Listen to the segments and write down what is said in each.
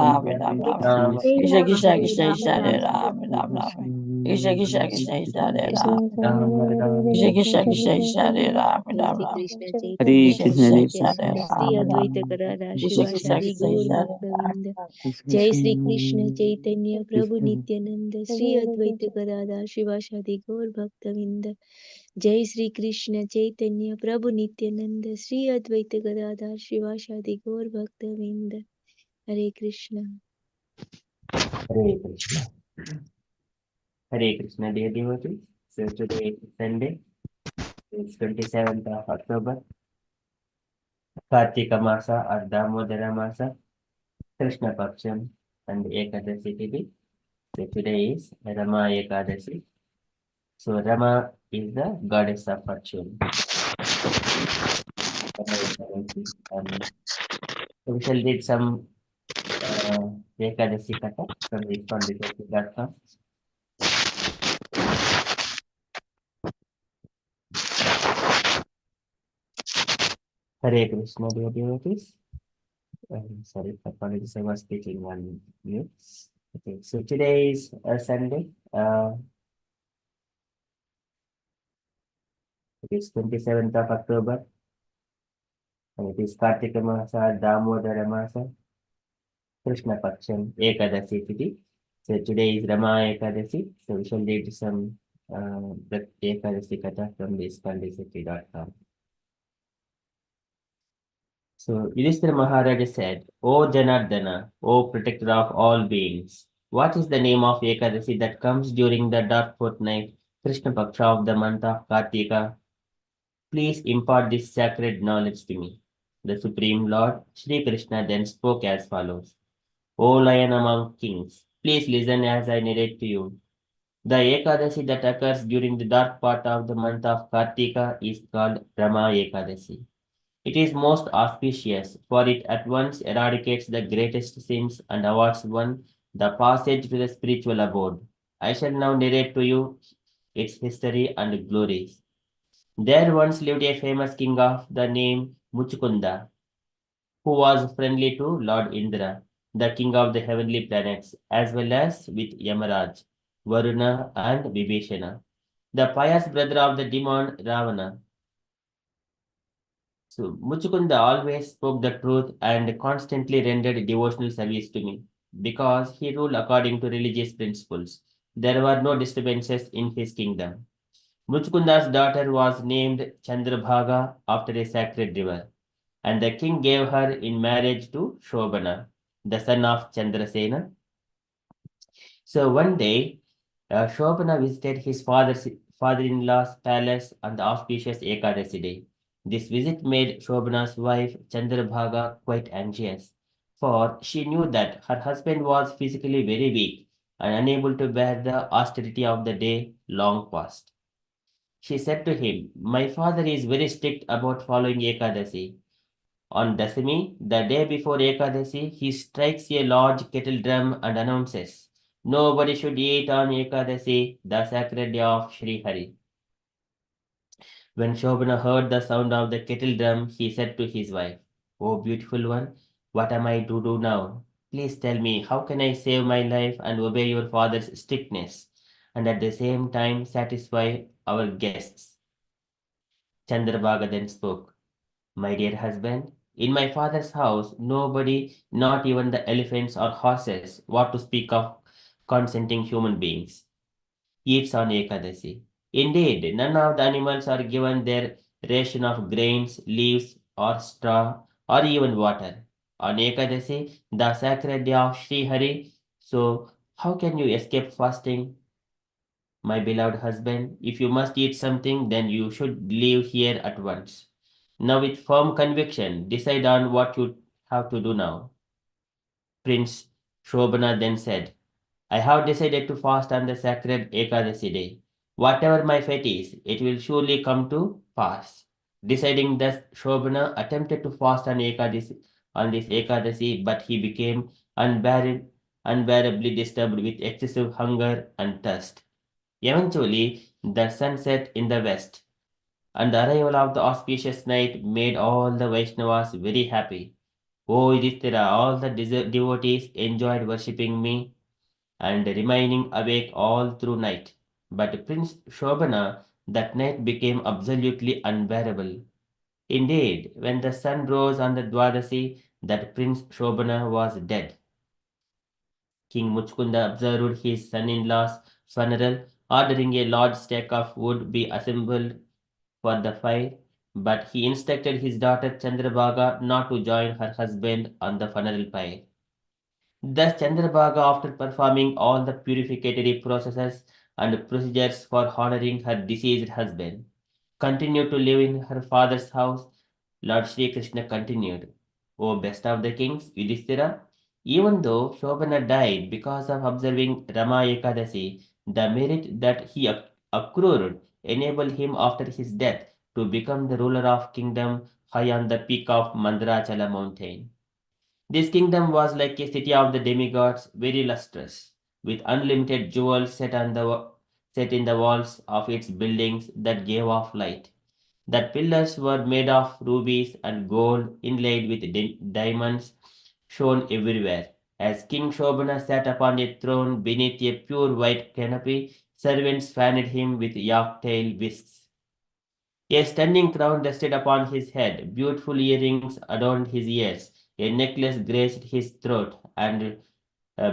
Ram Ram Ram. Krishna Krishna Krishna Krishna Hare Ram Ram Ram. Krishna Krishna Krishna Krishna Hare Ram. Krishna Krishna Krishna Krishna Hare Ram Ram Ram. Hare Krishna Krishna, Krishna Hare Krishna Hare Krishna, Ram Ram. Krishna Krishna Krishna Krishna Hare Ram. जय श्री कृष्ण चैतन्य प्रभु नित्यानंद श्री अद्वैत गदाधर शिवासादि गौर भक्तविंद। जय श्री कृष्ण चैतन्य प्रभु नित्यानंद श्री अद्वैत गदाधर शिवासादि गौर भक्तविंद। हरे Krishna. Hare Krishna. Hare Krishna, dear devotees. So today is Sunday. It's 27th of October. Kartika Masa or Damodara Masa, Krishna Paksham and Ekadasi Tithi. So today is Rama Ekadasi. So Rama is the goddess of fortune. So we shall read some Ekadasi Katha from the Pandita.com. Hare Krishna, dear devotees. Sorry, apologies, I was speaking on mute. Okay, so today is Sunday. It is 27th of October. And it is Kartika Masa, Damodara Masa, Krishna Paksham, Ekadasi Tithi. So today is Rama Ekadasi. So we shall read some the Ekadasi Katha from this pandisati.com. So Yudhishthira Maharaja said, O Janardana, O protector of all beings, what is the name of Ekadasi that comes during the dark fortnight, Krishna Paksha of the month of Kartika? Please impart this sacred knowledge to me. The Supreme Lord, Sri Krishna, then spoke as follows. O lion among kings, please listen as I narrate to you. The Ekadasi that occurs during the dark part of the month of Kartika is called Rama Ekadasi. It is most auspicious, for it at once eradicates the greatest sins and awards one the passage to the spiritual abode. I shall now narrate to you its history and glories. There once lived a famous king of the name Muchukunda, who was friendly to Lord Indra, the king of the heavenly planets, as well as with Yamaraj, Varuna, and Vibhishana, the pious brother of the demon Ravana. So Muchukunda always spoke the truth and constantly rendered devotional service to me because he ruled according to religious principles. There were no disturbances in his kingdom. Muchukunda's daughter was named Chandrabhaga after a sacred river, and the king gave her in marriage to Shobana, the son of Chandrasena. So one day, Shobana visited his father-in-law's palace on the auspicious Ekadasi day. This visit made Shobana's wife Chandrabhaga quite anxious, for she knew that her husband was physically very weak and unable to bear the austerity of the day long past. She said to him, My father is very strict about following Ekadasi. On Dasami, the day before Ekadasi, he strikes a large kettle drum and announces, Nobody should eat on Ekadasi, the sacred day of Sri Hari. When Shobana heard the sound of the kettle drum, he said to his wife, Oh beautiful one, what am I to do now? Please tell me, how can I save my life and obey your father's strictness, and at the same time satisfy our guests? Chandrabhaga then spoke. My dear husband, in my father's house, nobody, not even the elephants or horses, what to speak of consenting human beings, eats on Ekadasi. Indeed, none of the animals are given their ration of grains, leaves, or straw, or even water. On Ekadasi, the sacred day of Sri Hari, so how can you escape fasting? My beloved husband, if you must eat something, then you should leave here at once. Now, with firm conviction, decide on what you have to do now. Prince Shobana then said, I have decided to fast on the sacred Ekadasi day. Whatever my fate is, it will surely come to pass. Deciding thus, Shobana attempted to fast on this Ekadasi, but he became unbearably disturbed with excessive hunger and thirst. Eventually, the sun set in the west, and the arrival of the auspicious night made all the Vaishnavas very happy. O Yudhishthira, all the devotees enjoyed worshipping me and remaining awake all through night. But Prince Shobana, that night became absolutely unbearable. Indeed, when the sun rose on the Dwadasi, that Prince Shobana was dead. King Muchkunda observed his son-in-law's funeral, ordering a large stack of wood be assembled for the fire, but he instructed his daughter Chandrabhaga not to join her husband on the funeral pyre. Thus, Chandrabhaga, after performing all the purificatory processes and procedures for honoring her deceased husband, continued to live in her father's house. Lord Sri Krishna continued, O best of the kings, Yudhishthira, even though Shobana died because of observing Rama Ekadasi, the merit that he accrued enabled him after his death to become the ruler of kingdom high on the peak of Mandarachala mountain. This kingdom was like a city of the demigods, very lustrous, with unlimited jewels set in the walls of its buildings that gave off light. The pillars were made of rubies and gold inlaid with diamonds shone everywhere. As King Shobana sat upon a throne beneath a pure white canopy, servants fanned him with yak-tail whisks. A stunning crown rested upon his head, beautiful earrings adorned his ears, a necklace graced his throat, and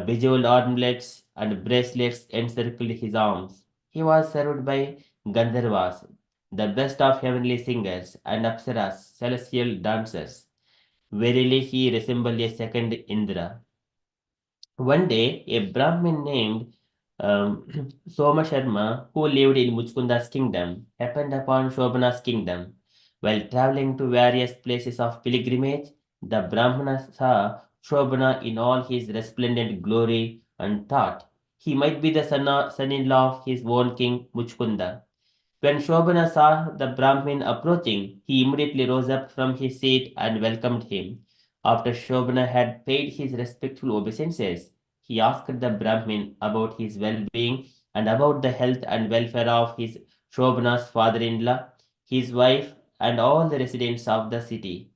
bejeweled armlets and bracelets encircled his arms. He was served by Gandharvas, the best of heavenly singers, and Apsaras, celestial dancers. Verily, he resembled a second Indra. One day, a Brahmin named Soma Sharma, who lived in Muchkunda's kingdom, happened upon Shobana's kingdom. While traveling to various places of pilgrimage, the Brahmana saw Shobana in all his resplendent glory and thought he might be the son-in-law of his own king Muchkunda. When Shobana saw the Brahmin approaching, he immediately rose up from his seat and welcomed him. After Shobana had paid his respectful obeisances, he asked the Brahmin about his well-being and about the health and welfare of his Shobana's father-in-law, his wife, and all the residents of the city.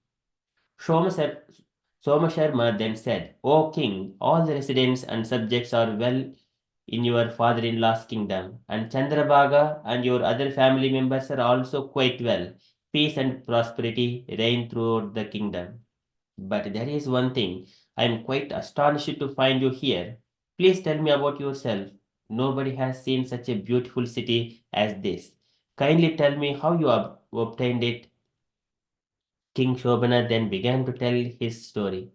Soma Soma Sharma then said, O king, all the residents and subjects are well in your father-in-law's kingdom, and Chandrabhaga and your other family members are also quite well. Peace and prosperity reign throughout the kingdom. But there is one thing. I am quite astonished to find you here. Please tell me about yourself. Nobody has seen such a beautiful city as this. Kindly tell me how you obtained it. King Shobana then began to tell his story.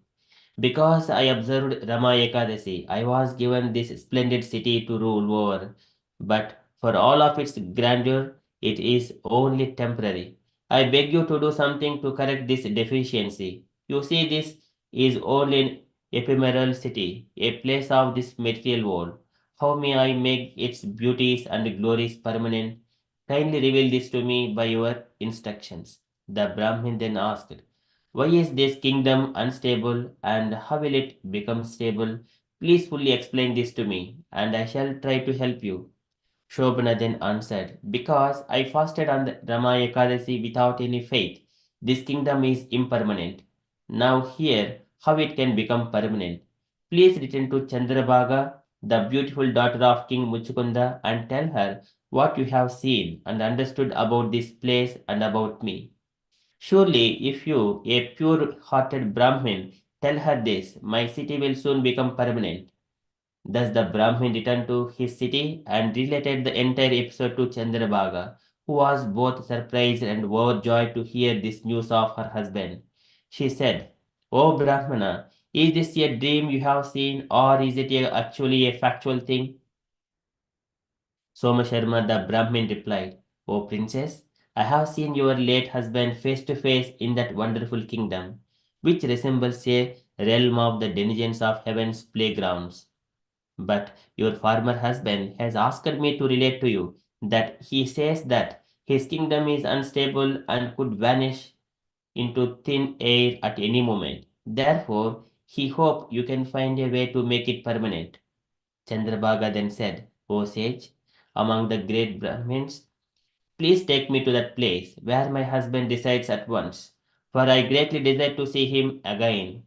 Because I observed Rama Ekadasi, I was given this splendid city to rule over. But for all of its grandeur, it is only temporary. I beg you to do something to correct this deficiency. You see, this is only an ephemeral city, a place of this material world. How may I make its beauties and glories permanent? Kindly reveal this to me by your instructions. The Brahmin then asked, why is this kingdom unstable and how will it become stable? Please fully explain this to me and I shall try to help you. Shobana then answered, because I fasted on the Rama Ekadasi without any faith. This kingdom is impermanent. Now hear how it can become permanent. Please return to Chandrabhaga, the beautiful daughter of King Muchukunda, and tell her what you have seen and understood about this place and about me. Surely, if you, a pure hearted Brahmin, tell her this, my city will soon become permanent. Thus the Brahmin returned to his city and related the entire episode to Chandrabhaga, who was both surprised and overjoyed to hear this news of her husband. She said, O Brahmana, is this a dream you have seen, or is it actually a factual thing? Soma Sharma the Brahmin replied, O princess, I have seen your late husband face to face in that wonderful kingdom, which resembles a realm of the denizens of heaven's playgrounds. But your former husband has asked me to relate to you that he says that his kingdom is unstable and could vanish into thin air at any moment. Therefore, he hopes you can find a way to make it permanent. Chandrabhaga then said, O sage, among the great Brahmins, please take me to that place where my husband resides at once, for I greatly desire to see him again.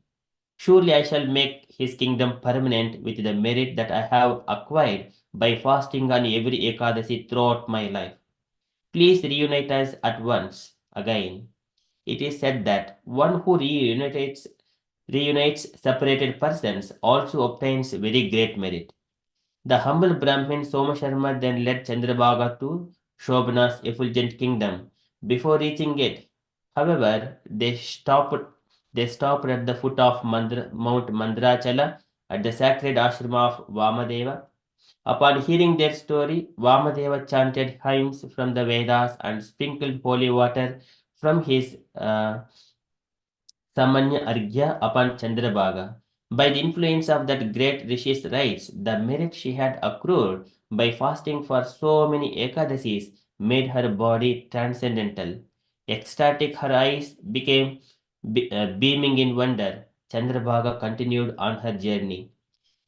Surely I shall make his kingdom permanent with the merit that I have acquired by fasting on every Ekadasi throughout my life. Please reunite us at once again. It is said that one who reunites separated persons also obtains very great merit. The humble Brahmin Somasharma then led Chandrabhaga to Shobhana's effulgent kingdom. Before reaching it, however, they stopped at the foot of Mount Mandrachala at the sacred ashrama of Vamadeva. Upon hearing their story, Vamadeva chanted hymns from the Vedas and sprinkled holy water from his Samanya Arghya upon Chandrabhaga. By the influence of that great Rishi's rites, the merit she had accrued by fasting for so many Ekadasis made her body transcendental. Ecstatic, her eyes became beaming in wonder. Chandrabhaga continued on her journey.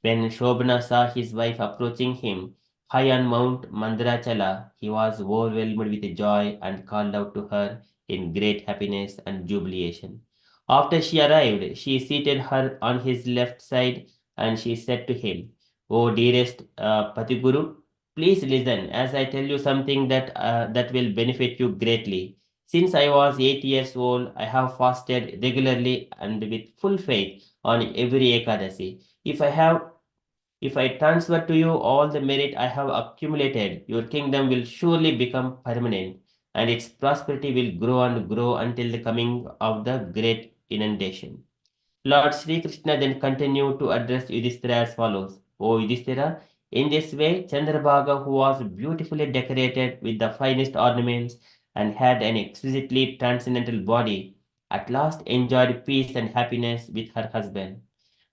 When Shobhana saw his wife approaching him high on Mount Mandarachala, he was overwhelmed with joy and called out to her in great happiness and jubilation. After she arrived, she seated her on his left side and she said to him, "O dearest Patiguru, please listen as I tell you something that will benefit you greatly. Since I was 8 years old, I have fasted regularly and with full faith on every Ekadasi. If I transfer to you all the merit I have accumulated, your kingdom will surely become permanent, and its prosperity will grow and grow until the coming of the great inundation." Lord Sri Krishna then continued to address Yudhishthira as follows: O Yudhishthira, in this way, Chandrabhaga, who was beautifully decorated with the finest ornaments and had an exquisitely transcendental body, at last enjoyed peace and happiness with her husband.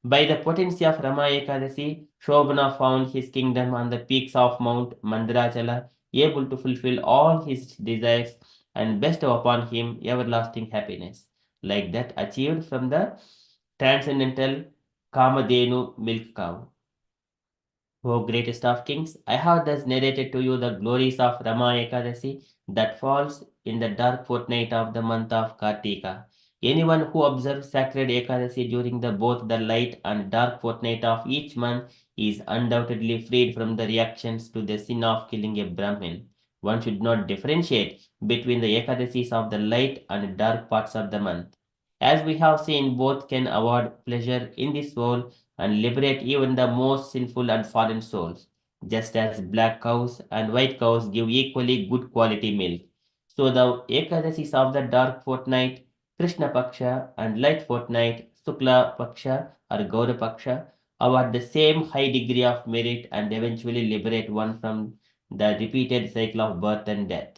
By the potency of Rama Ekadasi, Shobhana found his kingdom on the peaks of Mount Mandarachala, able to fulfill all his desires and bestow upon him everlasting happiness, like that achieved from the transcendental Kamadhenu milk cow. O greatest of kings, I have thus narrated to you the glories of Rama Ekadasi that falls in the dark fortnight of the month of Kartika. Anyone who observes sacred Ekadasi during both the light and dark fortnight of each month is undoubtedly freed from the reactions to the sin of killing a Brahmin. One should not differentiate between the Ekadasis of the light and dark parts of the month. As we have seen, both can award pleasure in this world and liberate even the most sinful and fallen souls, just as black cows and white cows give equally good quality milk. So the Ekadasis of the dark fortnight, Krishna Paksha, and light fortnight, Sukla Paksha or Gaura Paksha, award the same high degree of merit and eventually liberate one from the repeated cycle of birth and death.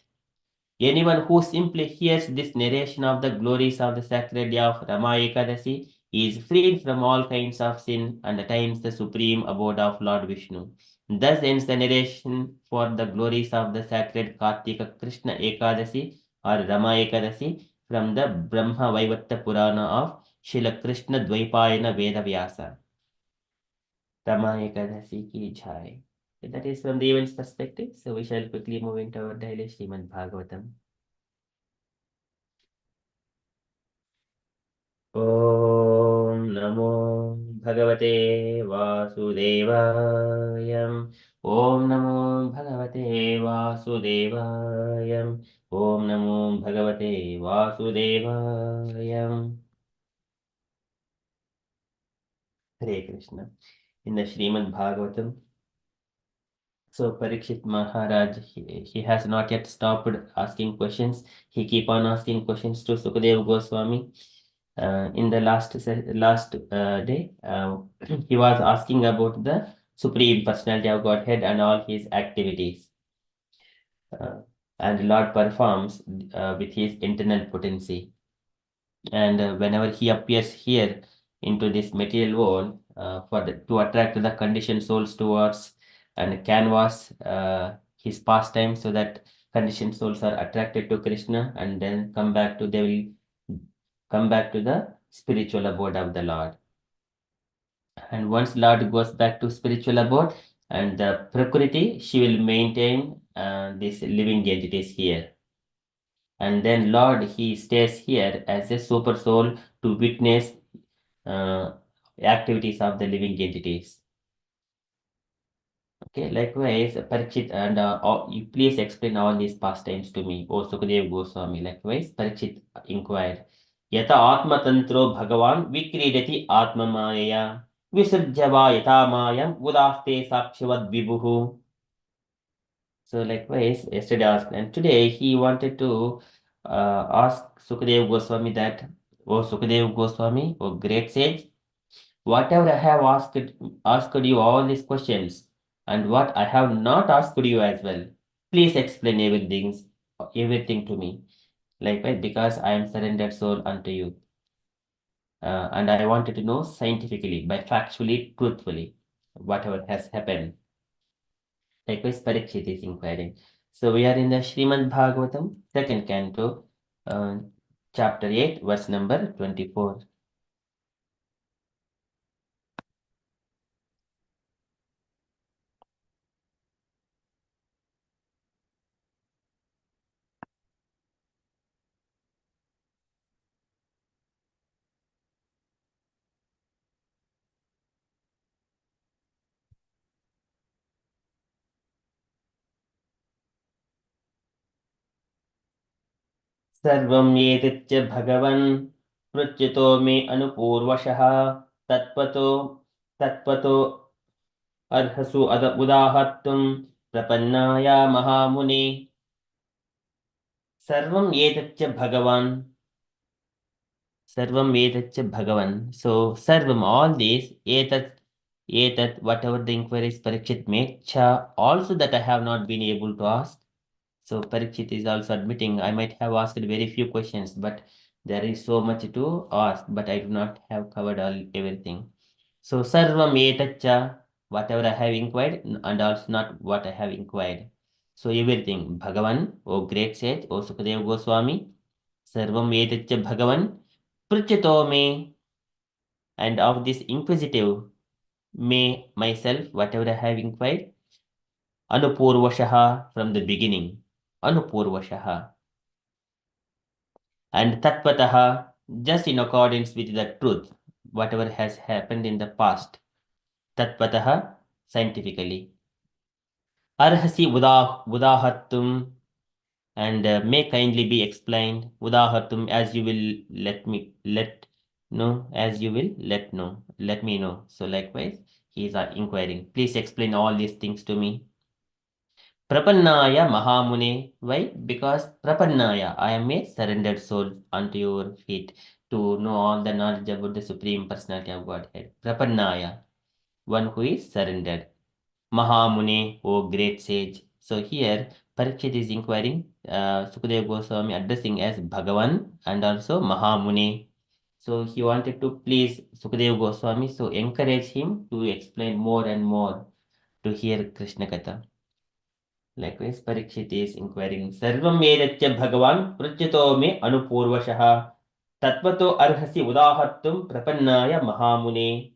Anyone who simply hears this narration of the glories of the sacred day of Rama Ekadasi is freed from all kinds of sin and attains the supreme abode of Lord Vishnu. Thus ends the narration for the glories of the sacred Kartika Krishna Ekadasi or Rama Ekadasi from the Brahma Vaivatta Purana of Srila Krishna Dvaipayana Veda Vyasa. Rama Ekadasi ki jai. That is from the event's perspective. So we shall quickly move into our daily Srimad Bhagavatam. ॐ नमो भगवते वासुदेवाय। ॐ नमो भगवते वासुदेवाय। ॐ नमो भगवते वासुदेवाय। Hare Krishna. In the Srimad Bhagavatam, so Parikshit Maharaj, he has not yet stopped asking questions. He keep on asking questions to Sukadeva Goswami. In the last day, he was asking about the Supreme Personality of Godhead and all his activities. And Lord performs with his internal potency. And whenever he appears here into this material world to attract the conditioned souls towards and canvas his pastime so that conditioned souls are attracted to Krishna and then they will come back to the spiritual abode of the Lord. And once Lord goes back to spiritual abode and the Prakriti, she will maintain these living entities here. And then Lord, he stays here as a super soul to witness activities of the living entities. Okay, likewise, Parikshit, and you please explain all these pastimes to me, O Sukadeva Goswami. Likewise, Parikshit inquired, Yata Atma Tantro Bhagavan Vikridati Atma Maya Visurjava Yata Mayam Udaste Sakshavad Vibhuhu. So, likewise, yesterday asked, and today he wanted to ask Sukadeva Goswami that, O Sukadeva Goswami, O great sage, whatever I have asked you all these questions, and what I have not asked you as well, please explain everything to me. Likewise, because I am surrendered soul unto you. And I wanted to know scientifically, by factually, truthfully, whatever has happened. Likewise, Parikshit is inquiring. So we are in the Srimad Bhagavatam, second canto, chapter 8, verse number 24. सर्वं एतच्च भगवन् पृच्यतो मे अनुपूर्वशः तत्त्वतो तत्त्वतो अर्हसु उदाहर्तुं प्रपन्नाय महामुने सर्वं एतच्च भगवान् सर्वं एतच्च भगवान्. So sarvam, all these, etat, whatever the inquiries Parikshit made, cha, also that I have not been able to ask. So Parikshit is also admitting I might have asked very few questions, but there is so much to ask, but I do not have covered everything. So Sarvam etacha, whatever I have inquired, and also not what I have inquired. So everything, Bhagavan, O great sage, O Sukadeva Goswami, Sarvam etacha Bhagavan, Prityato me, and of this inquisitive, may myself, whatever I have inquired, Anupurvashaha, from the beginning, Anupurvashaha. And tatpataha, just in accordance with the truth, whatever has happened in the past. Tatpataha, scientifically. Arhasi udahattum, and may kindly be explained. Udahattum, as you will let me know. So likewise, he is inquiring. Please explain all these things to me. Prapannaya Mahamune. Why? Because Prapannaya, I am a surrendered soul unto your feet to know all the knowledge about the Supreme Personality of Godhead. Prapannaya, one who is surrendered. Mahamune, O great sage. So here, Parikshit is inquiring, Sukadeva Goswami addressing as Bhagavan and also Mahamune. So he wanted to please Sukadeva Goswami, so encourage him to explain more and more to hear Krishna Katha. Likewise, Parikshit is inquiring, Sarvam Vedacya Bhagavan Prityato me Anupurvashaha Tatvato Arhasi Udahattum Prapannaya Mahamune.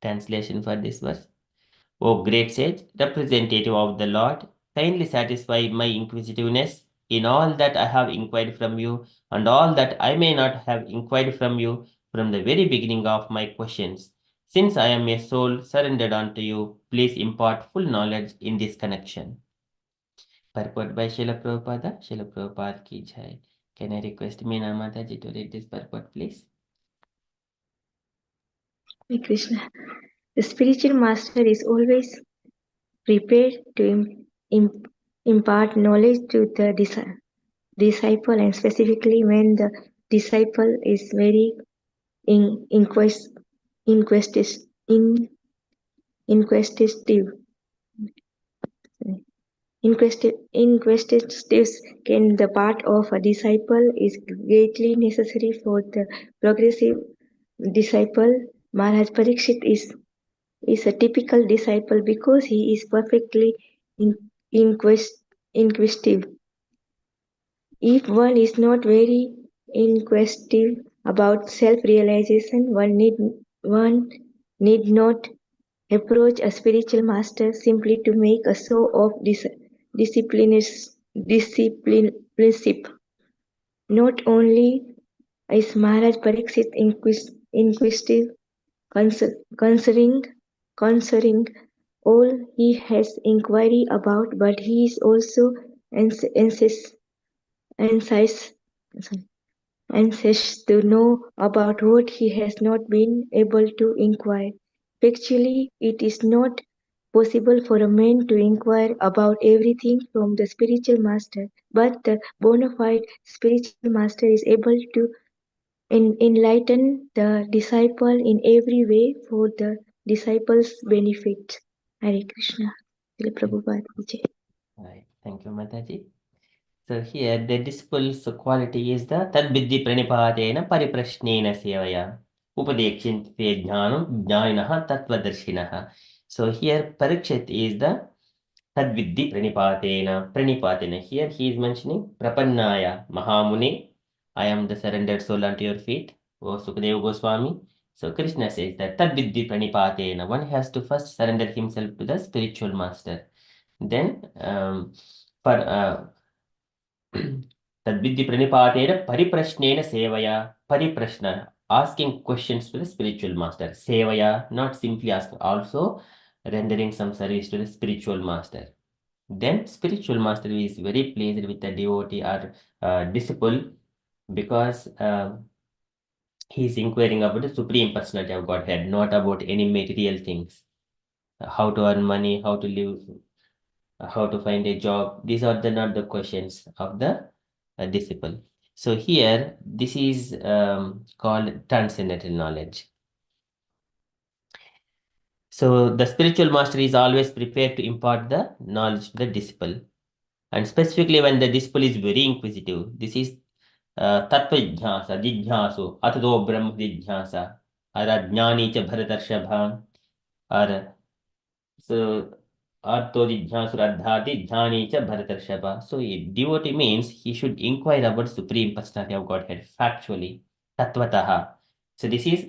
Translation for this verse. O great sage, representative of the Lord, kindly satisfy my inquisitiveness in all that I have inquired from you and all that I may not have inquired from you from the very beginning of my questions. Since I am a soul surrendered unto you, please impart full knowledge in this connection. Purport by Srila Prabhupada. Srila Prabhupada ki jai. Can I request Meena Mataji to read this purport, please? Hare Krishna. The spiritual master is always prepared to impart knowledge to the disciple, and specifically when the disciple is very inquisitive. Inquisitives can the part of a disciple is greatly necessary for the progressive disciple. Maharaj Parikshit is a typical disciple because he is perfectly inquisitive. If one is not very inquisitive about self-realization, one need not approach a spiritual master simply to make a show of discipleship. Not only is Maharaj Pariksit inquisitive, concerning all he has inquiry about, but he is also anxious to know about what he has not been able to inquire. Factually, it is not possible for a man to inquire about everything from the spiritual master, but the bona fide spiritual master is able to enlighten the disciple in every way for the disciple's benefit. Hare Krishna. Srila Prabhupada Vijay. Right. Thank you, Mataji. So here the disciple's quality is the tadviddhi pranipadena pariprashnena sevaya upadekshinte jnanam jnaninaha tattvadarshinaha. So here Parikshit is the tadviddhi pranipatena. Here he is mentioning prapannaya mahamune. I am the surrendered soul unto your feet, O Sukadeva Goswami. So Krishna says that tadviddhi pranipatena. One has to first surrender himself to the spiritual master. Then तद्विद्धि प्रणिपातेन परिप्रश्नेन सेवया परिप्रश्न asking questions to the spiritual master sevaya not simply ask also rendering some service to the spiritual master. Then spiritual master is very pleased with the devotee or disciple because he is inquiring about the supreme personality of Godhead, not about any material things, how to earn money, how to live, how to find a job. These are not the questions of the disciple. So here, this is called transcendental knowledge. So the spiritual master is always prepared to impart the knowledge to the disciple. And specifically when the disciple is very inquisitive, this is tattva jnasa, jijnasu, atato brahma jijnasa, or jnani cha bharatarshabha, or so Arto Jnasuraddhati Jnani cha Bharatarshabha. So a devotee means he should inquire about Supreme Personality of Godhead factually, Tattvataha. So this is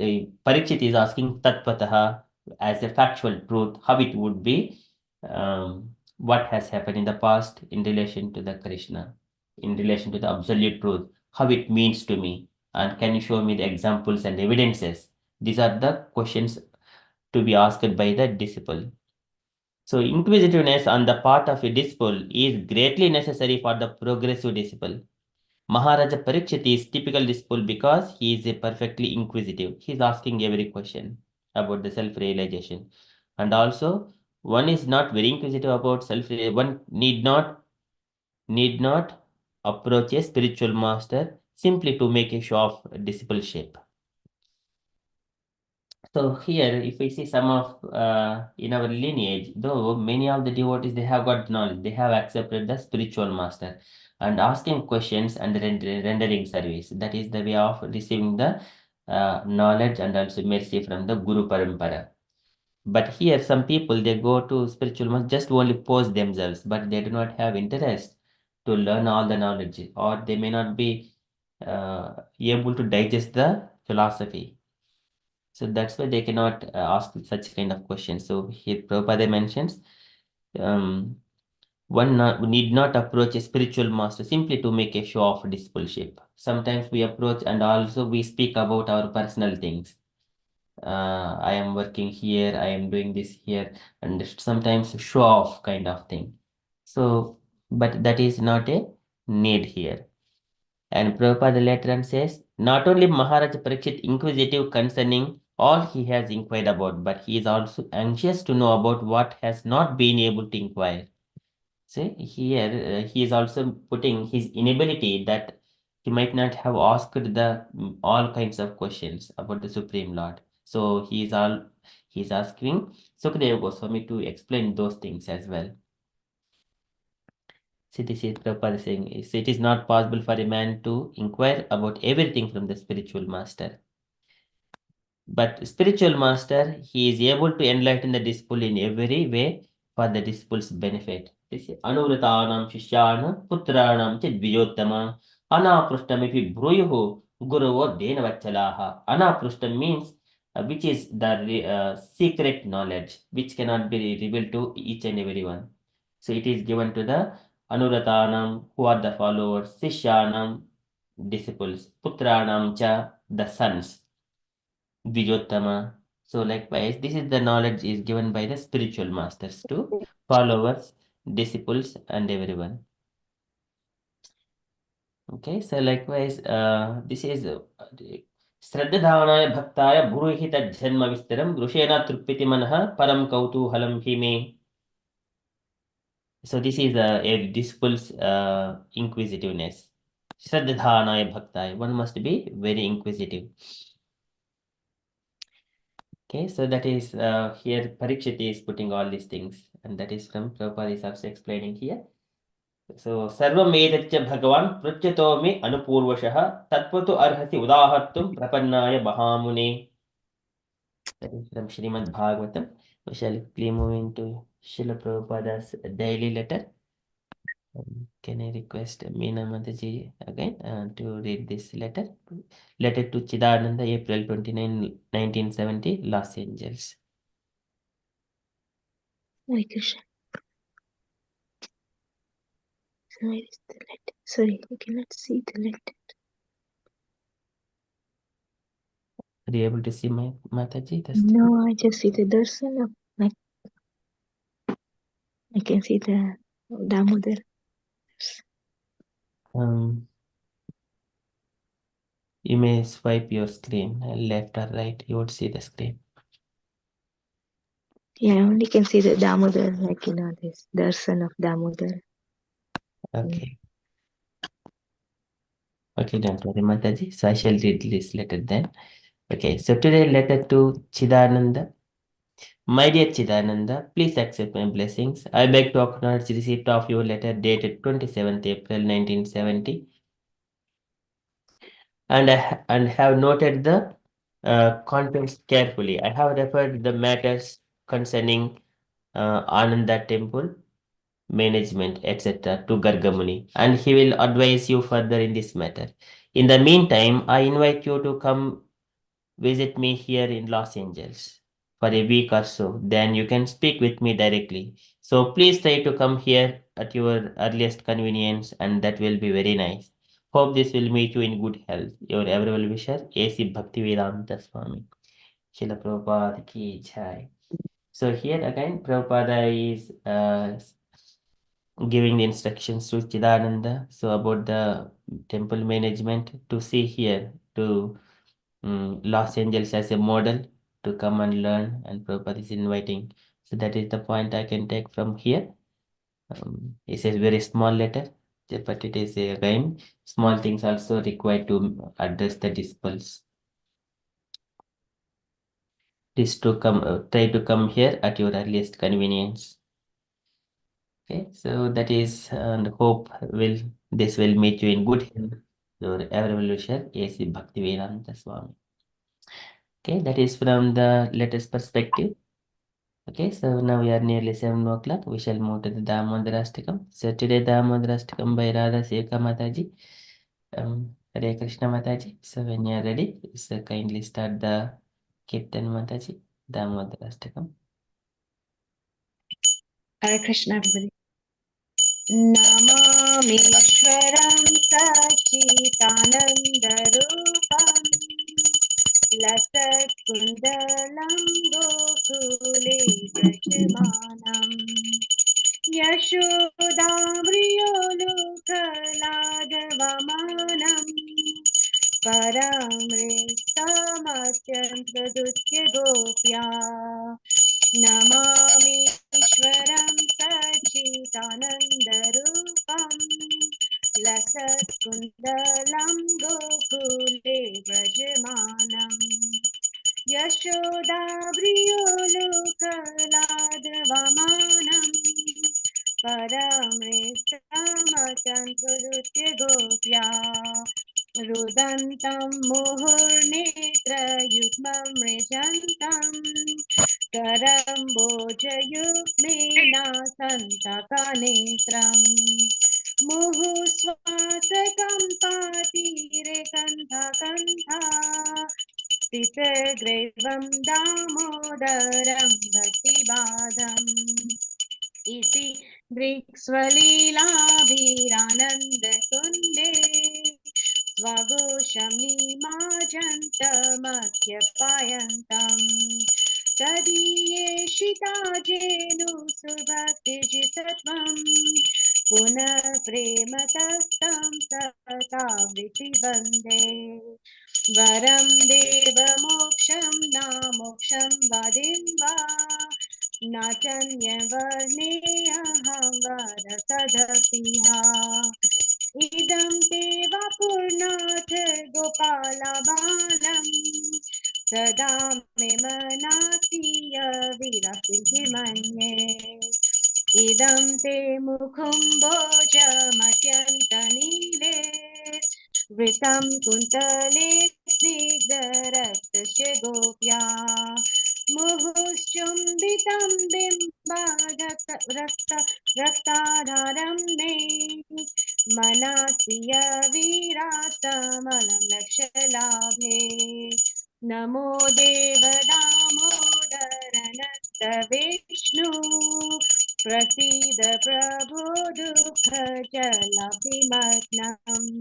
Parikshit is asking Tattvataha as a factual truth, how it would be, what has happened in the past in relation to the Krishna, in relation to the absolute truth, how it means to me, and can you show me the examples and evidences? These are the questions to be asked by the disciple. So inquisitiveness on the part of a disciple is greatly necessary for the progressive disciple. Maharaja Parikshit is typical disciple because he is a perfectly inquisitive. He is asking every question about the self-realization. And also, one is not very inquisitive about self-realization. One need not approach a spiritual master simply to make a show of discipleship. So here, if we see some of in our lineage, though many of the devotees they have got knowledge, they have accepted the spiritual master and asking questions and rendering service. That is the way of receiving the knowledge and also mercy from the Guru Parampara. But here, some people they go to spiritual master just only pose themselves, but they do not have interest to learn all the knowledge, or they may not be able to digest the philosophy. So that's why they cannot ask such kind of questions. So here Prabhupada mentions one need not approach a spiritual master simply to make a show of discipleship. Sometimes we approach and also we speak about our personal things. I am working here, I am doing this here, and sometimes show off kind of thing. So, but that is not a need here. And Prabhupada later on says, not only Maharaj Parikshit inquisitive concerning all he has inquired about, but he is also anxious to know about what has not been able to inquire. See, here he is also putting his inability that he might not have asked the all kinds of questions about the Supreme Lord. So he's asking Sukadeva Goswami to explain those things as well. See, this is Prabhupada saying it is not possible for a man to inquire about everything from the spiritual master. But spiritual master, he is able to enlighten the disciple in every way for the disciple's benefit. This is Anuvritanam Shishyanam Putranam Chidviyottama Anaprushtamipi Bruyuhu Guruvo Denavachalaha. Anaprustam means which is the secret knowledge which cannot be revealed to each and everyone. So it is given to the Anuratanam, who are the followers, Sishyanam, disciples, Putranam cha, the sons, Vijottama. So likewise, this is the knowledge is given by the spiritual masters to followers, disciples, and everyone. Okay, so likewise, this is Sraddhadhanaya Bhaktaya Guruhita Janma Vistaram Drushena Trupiti Manha Param Kautuhalam Hime. So this is a disciple's inquisitiveness. Sraddhadhanaya Bhaktaya. One must be very inquisitive. Okay, so that is here Parikshit is putting all these things, and that is from Prabhupada is also explaining here. So Sarvam Edaccha Bhagavan Pruchyato me Anupurvashaha Tatvato Arhati Udahartum Prapannaya Bahamune. That is from Srimad Bhagavatam. We shall quickly move into Srila Prabhupada's daily letter. Can I request Meena Mataji again to read this letter? Letter to Chidananda, April 29, 1970, Los Angeles. Hare Krishna. Where is the letter? Sorry, I cannot see the letter. Are you able to see my Mataji? No, I just see the darshan of I can see the Damodar. You may swipe your screen left or right. You would see the screen. Yeah, I only can see the Damodar, like this darshan of Damodar. Okay. Okay, don't worry, Mataji. So I shall read this letter then. Okay, so today letter to Chidananda. My dear Chidananda, please accept my blessings. I beg to acknowledge the receipt of your letter dated 27th April 1970 and and have noted the contents carefully. I have referred the matters concerning Ananda temple management, etc., to Gargamuni, and he will advise you further in this matter. In the meantime, I invite you to come visit me here in Los Angeles for a week or so. Then you can speak with me directly. So please try to come here at your earliest convenience, and that will be very nice. Hope this will meet you in good health. Your ever well wisher, A.C. Bhaktivedanta Swami. Srila Prabhupada ki jai. So here again, Prabhupada is giving the instructions to Chidananda. So about the temple management to see here to Los Angeles as a model to come and learn, and Prabhupada is inviting. So that is the point I can take from here. It's a very small letter, but it is again small things also required to address the disciples. This to come, try to come here at your earliest convenience. Okay, so that is, and hope this will meet you in good health. Your ever wisher, A.C. Bhaktivedanta Swami. Okay, that is from the letter's perspective. Okay, so now we are nearly 7 o'clock. We shall move to the Damodarastakam. So today Damodarastakam by Radha Seka Mataji. Hare Krishna Mataji. So when you are ready, so kindly start the Kirtan Mataji. Damodarastakam. Hare Krishna, everybody. Namameeshwaram Sachitanandarupam Lasat Kundalam Gokule Vrajmanam Yashodamriyolukaladvamanam Paramristamatyantraduchya Gopya Namamishwaram Sachitanandarupam Lasatkundalam Gokule Vrajmanam Yashodabhriyolukaladvamanam Paramritamachantrudutya Gopya Rudantam Muhurnetrayugmam Mrijantam Karambojayukmena Santakanetram Muhuswasakam Patire Kantha Kantha Sitagrevam Damodaram Bhaktibadam Iti Driksvalilabhiranandakunde Swagoshami Majantamatyapayantam राजेनु सुभक्तिजितत्वं पुनः प्रेमतस्तं सतावृत्ति वन्दे वरं देवमोक्षं न मोक्षं वदिं वा न चान्यवर्णेऽहं वरसदपिहा इदं ते वपुर्नाथ गोपालबालम् सदा मे मनासीय विरसिद्धि मन्ये इदं ते मुखं भोजमत्यन्तनीले वृतं कुन्तले स्निग्धरक्तस्य गोप्या मुहुश्चुम्बितं रक्ताधारं मे मनासि वीरास्तमलं लक्ष्यलाभे नमो देवदामोदरनन्द विष्णु प्रसीद प्रभो दुःखजलभिमग्नम्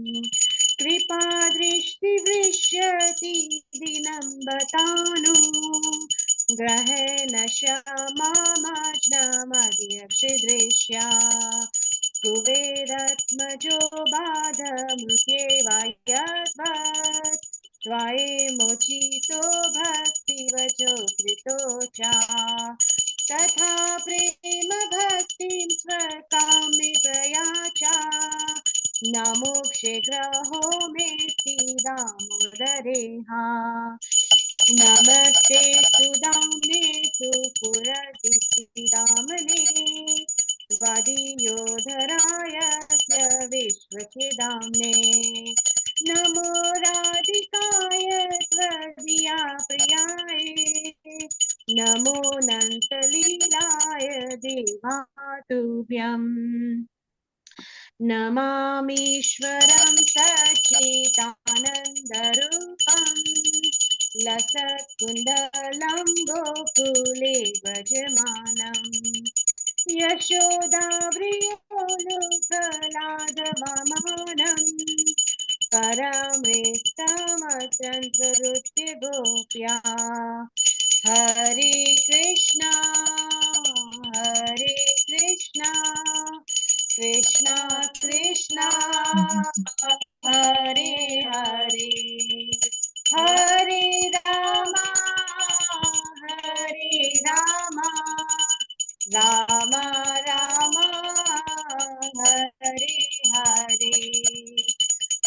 कृपादृष्टिवृष्यति दिनं बतानु ग्रहेण क्षमामज्ञमध्यक्षदृश्या कुबेरत्मजो बाधमृत्येवायद्वत् त्वयेमोचितो भक्तिवचो कृतो च तथा प्रेम भक्तिं स्वकामे प्रयाचा न मोक्षे ग्रहो मेति दामोदरेहा नमस्ते सुदाम्ने सुपुरदिदामने वादियोधराय विश्वचिदाम्ने नमो राधिकाय त्वदीया प्रियाय नमो नन्तलीलाय देवातुभ्यम् नमामीश्वरं सच्चिदानन्दरूपम् लसत्कुण्डलं गोकुले भजमानम् यशोदाव्रियोलुकलाधवमानम् परमृष्टमचन्द्ररुच्य गोप्या हरे कृष्णा कृष्णा कृष्णा हरे हरे हरे रामा राम राम हरे हरे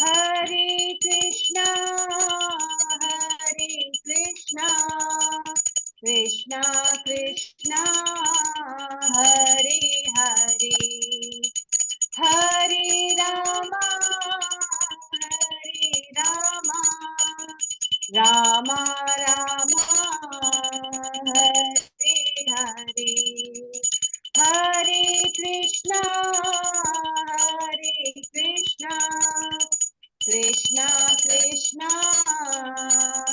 हरे कृष्णा कृष्णा कृष्णा हरे हरे हरे रामा राम राम हरे हरे हरे कृष्णा कृष्णा कृष्णा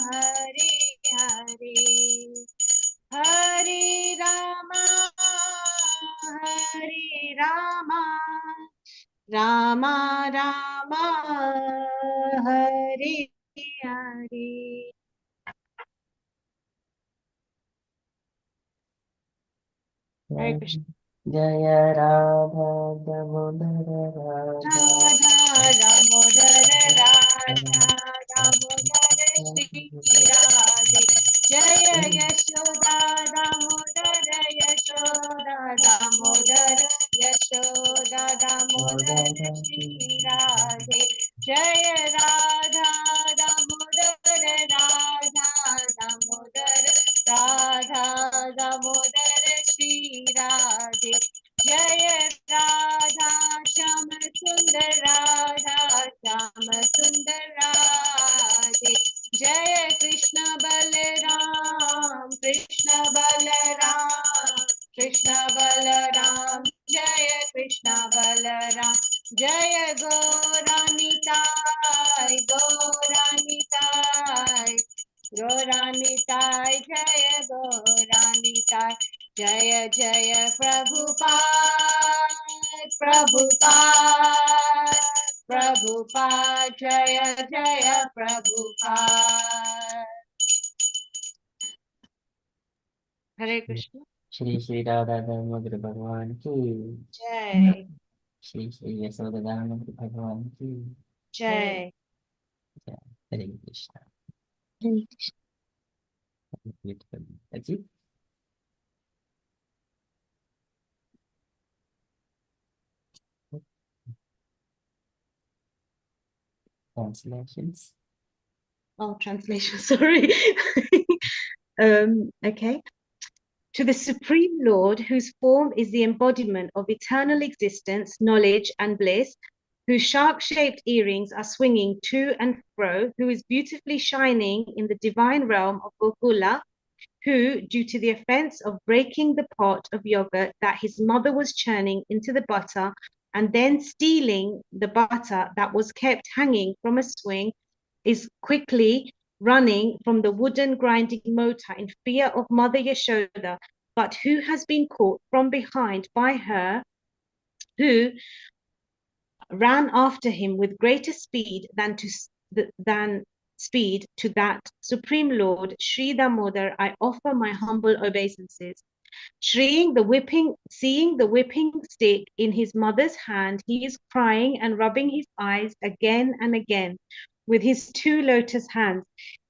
हरे हरे हरे रामा राम राम हरे हरे हरे कृष्ण जय राधा दामोदर राधा दामोदर राधा दामोदर श्री राधे जय यशोदा दामोदर दामोदर श्री राधे जय राधा दामोदर राधा दामोदर श्री राधे जय राधा श्याम सुंदर राधे जय कृष्ण बलराम जय कृष्ण बलराम जय गौरानिताय जय गौरानिताय जय जय प्रभुपाद जय जय प्रभुपाद हरे Krishna Shri Shri Radha Damodar Bhagavan ki. Jai. Shri Shri Yasoda Damodar Bhagavan ki. Jai. Jai. Hare Krishna. Hare Beautiful. That's it. Translations. Oh, translation, sorry. Okay. To the Supreme Lord, whose form is the embodiment of eternal existence, knowledge, and bliss, whose shark-shaped earrings are swinging to and fro, who is beautifully shining in the divine realm of Gokula, who, due to the offense of breaking the pot of yogurt that his mother was churning into the butter, and then stealing the butter that was kept hanging from a swing, is quickly running from the wooden grinding motor in fear of Mother Yashoda, but who has been caught from behind by her, who ran after him with greater speed than speed to that Supreme Lord, Sri Damodar, I offer my humble obeisances. Seeing the whipping stick in his mother's hand, he is crying and rubbing his eyes again and again with his two lotus hands.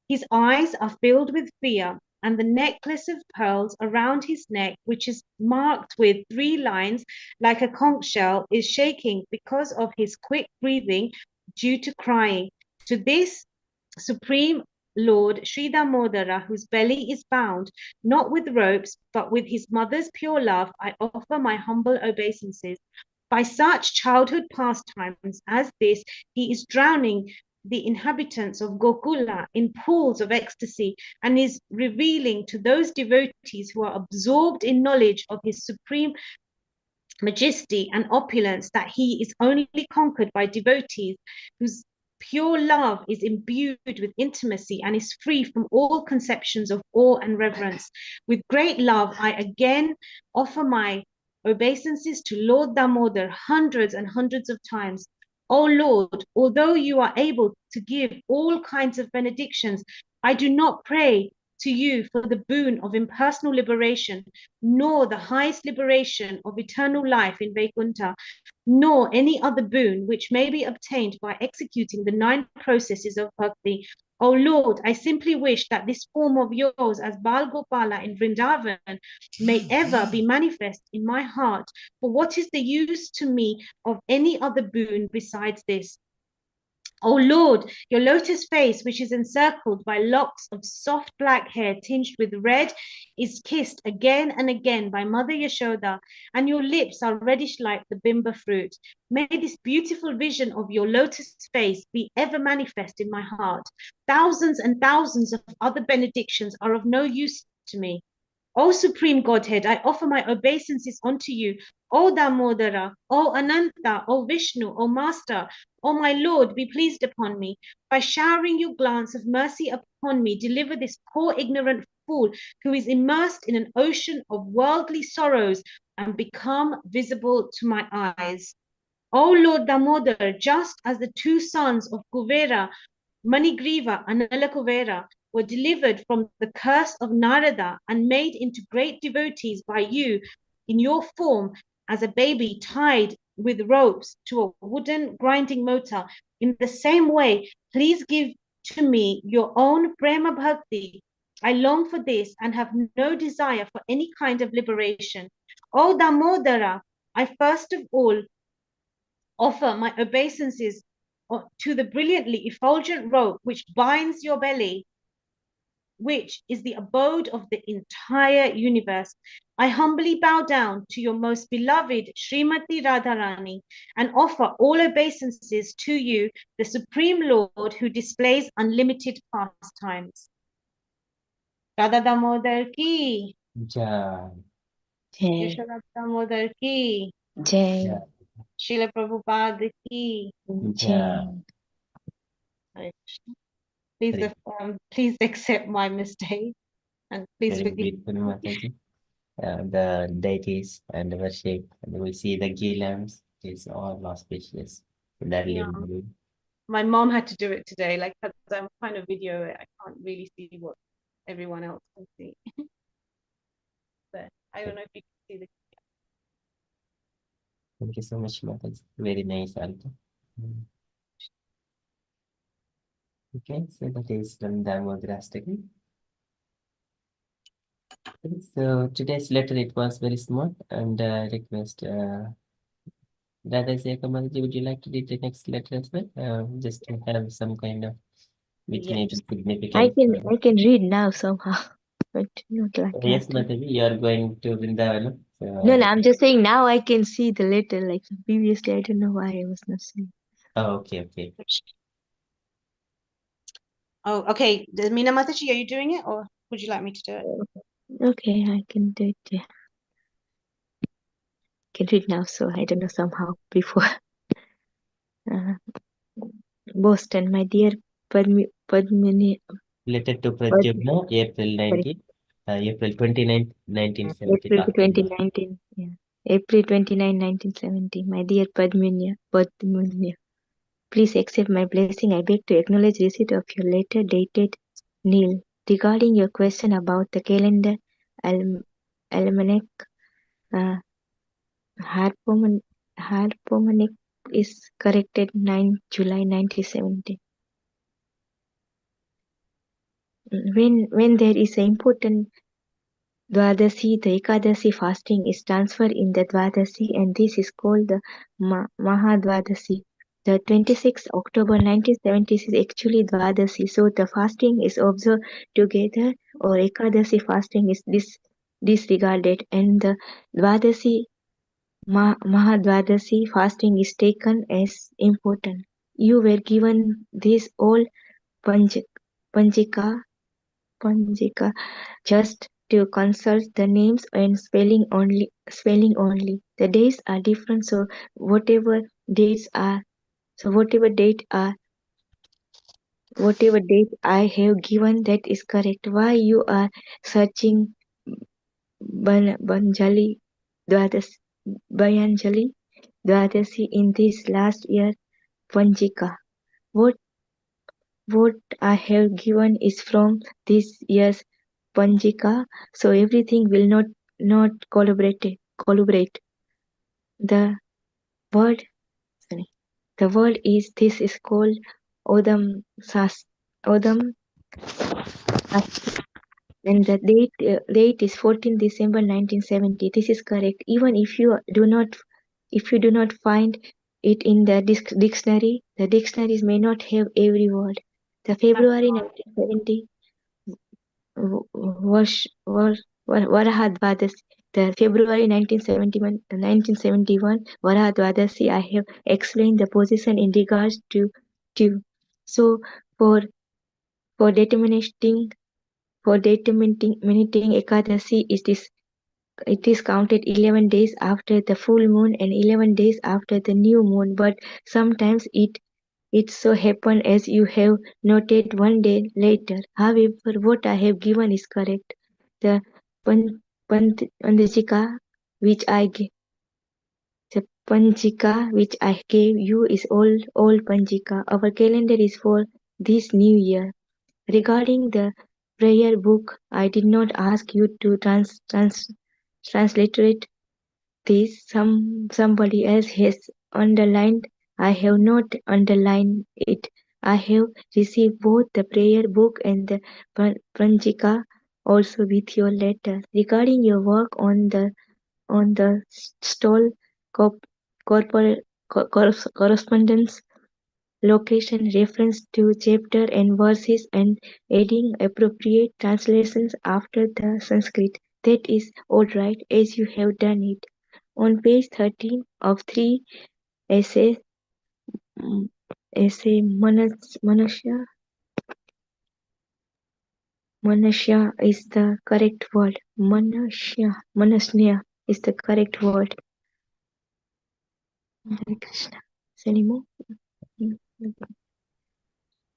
His eyes are filled with fear, and the necklace of pearls around his neck, which is marked with 3 lines like a conch shell, is shaking because of his quick breathing due to crying. To this Supreme Lord Sri Damodara, whose belly is bound not with ropes, but with his mother's pure love, I offer my humble obeisances. By such childhood pastimes as this, he is drowning the inhabitants of Gokula in pools of ecstasy and is revealing to those devotees who are absorbed in knowledge of his supreme majesty and opulence that he is only conquered by devotees whose pure love is imbued with intimacy and is free from all conceptions of awe and reverence. With great love, I again offer my obeisances to Lord Damodar hundreds and hundreds of times. O Lord, although you are able to give all kinds of benedictions, I do not pray to you for the boon of impersonal liberation, nor the highest liberation of eternal life in Vaikuntha, nor any other boon which may be obtained by executing the 9 processes of bhakti. O Lord, I simply wish that this form of yours as Bal Gopala in Vrindavan may ever be manifest in my heart. For what is the use to me of any other boon besides this? O Lord, your lotus face, which is encircled by locks of soft black hair tinged with red, is kissed again and again by Mother Yashoda, and your lips are reddish like the bimba fruit. May this beautiful vision of your lotus face be ever manifest in my heart. Thousands and thousands of other benedictions are of no use to me. O Supreme Godhead, I offer my obeisances unto you. O Damodara, O Ananta, O Vishnu, O Master, O my Lord, be pleased upon me. By showering your glance of mercy upon me, deliver this poor ignorant fool who is immersed in an ocean of worldly sorrows and become visible to my eyes. O Lord Damodar, just as the 2 sons of Kuvera, Manigriva and Nalakuvera, were delivered from the curse of Narada and made into great devotees by you in your form as a baby tied with ropes to a wooden grinding motor. In the same way, please give to me your own Prema Bhakti. I long for this and have no desire for any kind of liberation. O Damodara, I first of all offer my obeisances to the brilliantly effulgent rope which binds your belly, which is the abode of the entire universe. I humbly bow down to your most beloved Srimati Radharani and offer all obeisances to you, the Supreme Lord who displays unlimited pastimes. Radha Damodar ki, Jai. Jai. Yashoda Damodar ki, Jai. Jai. Srila Prabhupada ki. Jai. Hare Krishna. Please, Hare. please accept my mistake and please Very forgive beautiful, Mataji. The deities and the worship, and we see the ghee lamps. It's all auspicious. Yeah. Darling. My mom had to do it today, like because I'm kind of video it, I can't really see what everyone else can see. But I don't know if you can see the. Thank you so much, Mataji. Very nice alto. Okay, so that is from Damodarastaki. So today's letter, it was very small, and request Radha Kamaji, would you like to read the next letter as well? Just to have some kind of which may be significant. I can read now somehow, but not like Yes, last time. Mataji, you are going to Vrindavan. No, I'm just saying now I can see the letter. Like previously, I don't know why I was not seeing. Oh, okay, okay. Oh, okay. Meena Mataji, are you doing it, or would you like me to do it? Okay, I can do it. Yeah. I can read now, so I don't know somehow before. Boston, my dear Padmini. Letter to Pradyumna, April 19, April 29, 1970. April last month. 2019. Yeah. April 29, 1970. My dear Padmunya, please accept my blessing. I beg to acknowledge receipt of your letter dated Neil. Regarding your question about the calendar almanac, harpomonic is corrected 9 July 1970. When there is an important Dwadasi, the Ekadasi fasting is transferred in the Dwadasi, and this is called the Mahadwadasi. The 26th October 1970 is actually Dwadasi, so the fasting is observed together, or Ekadasi fasting is disregarded, and the Dwadasi Mahadwadasi fasting is taken as important. You were given this all Panjika just to consult the names and spelling only. The days are different, so whatever dates are whatever date I have given, that is correct. Why you are searching Banjali Dwadasi in this last year Panjika? What I have given is from this year's Panjika, so everything will not collaborate. The word the word is this is called Odam Odam and the date is 14 December 1970. This is correct. Even if you do not find it in the dictionary, the dictionaries may not have every word. The February 1970 Varahadvadasi. The February 1971 Varahadvadasi, I have explained the position in regards to. So for determining Ekadasi, it is counted 11 days after the full moon and 11 days after the new moon, but sometimes it so happened as you have noted 1 day later. However, what I have given is correct. The Panjika which I gave you is all Panjika. Our calendar is for this new year. Regarding the prayer book, I did not ask you to transliterate this. Somebody else has underlined. I have not underlined it. I have received both the prayer book and the Pranjika also with your letter. Regarding your work on the stall correspondence location reference to chapter and verses and adding appropriate translations after the Sanskrit. That is all right as you have done it. On page 13 of 3 essay Manashya is the correct word. Manashya is the correct word. Hare Krishna. Is any more?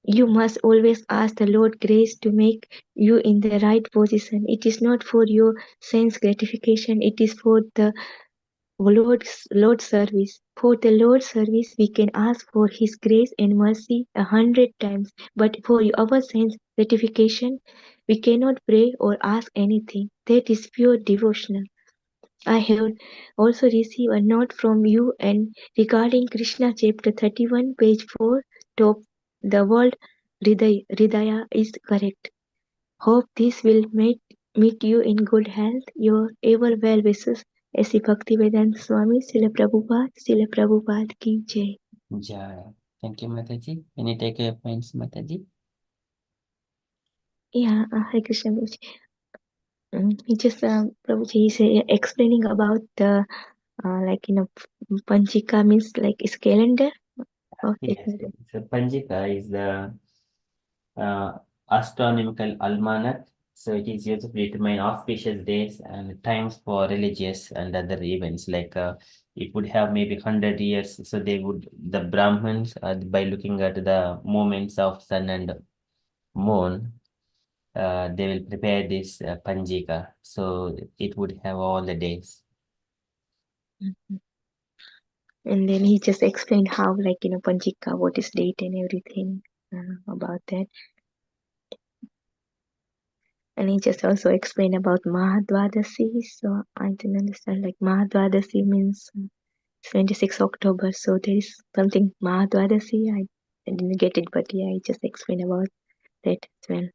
You must always ask the Lord grace to make you in the right position. It is not for your sense gratification, it is for the Lord's service. For the Lord's service, we can ask for His grace and mercy 100 times, but for our sense gratification, we cannot pray or ask anything. That is pure devotional. I have also received a note from you and regarding Krishna chapter 31 page 4 top the word Hridaya is correct. Hope this will meet you in good health. Your ever well wishes. ऐसी Bhaktivedanta Swami Srila Prabhupada की जय. Jaya. Thank you, Mataji. Any take points, Mataji? Yeah, Hare Krishna Prabhuji. He just Prabhuji is explaining about the like Panchika means like is calendar of Yes. So Panjika is the astronomical almanac. So it is used to determine auspicious days and times for religious and other events. Like it would have maybe 100 years. So the Brahmins, by looking at the movements of sun and moon, they will prepare this Panjika. So it would have all the days. And then he just explained how like Panchika, what is date and everything about that. And he just also explained about Mahadvadasi. So I didn't understand like Mahadvadasi means 26 October. So there is something Mahadvadasi. I didn't get it, but yeah, he just explained about that as well.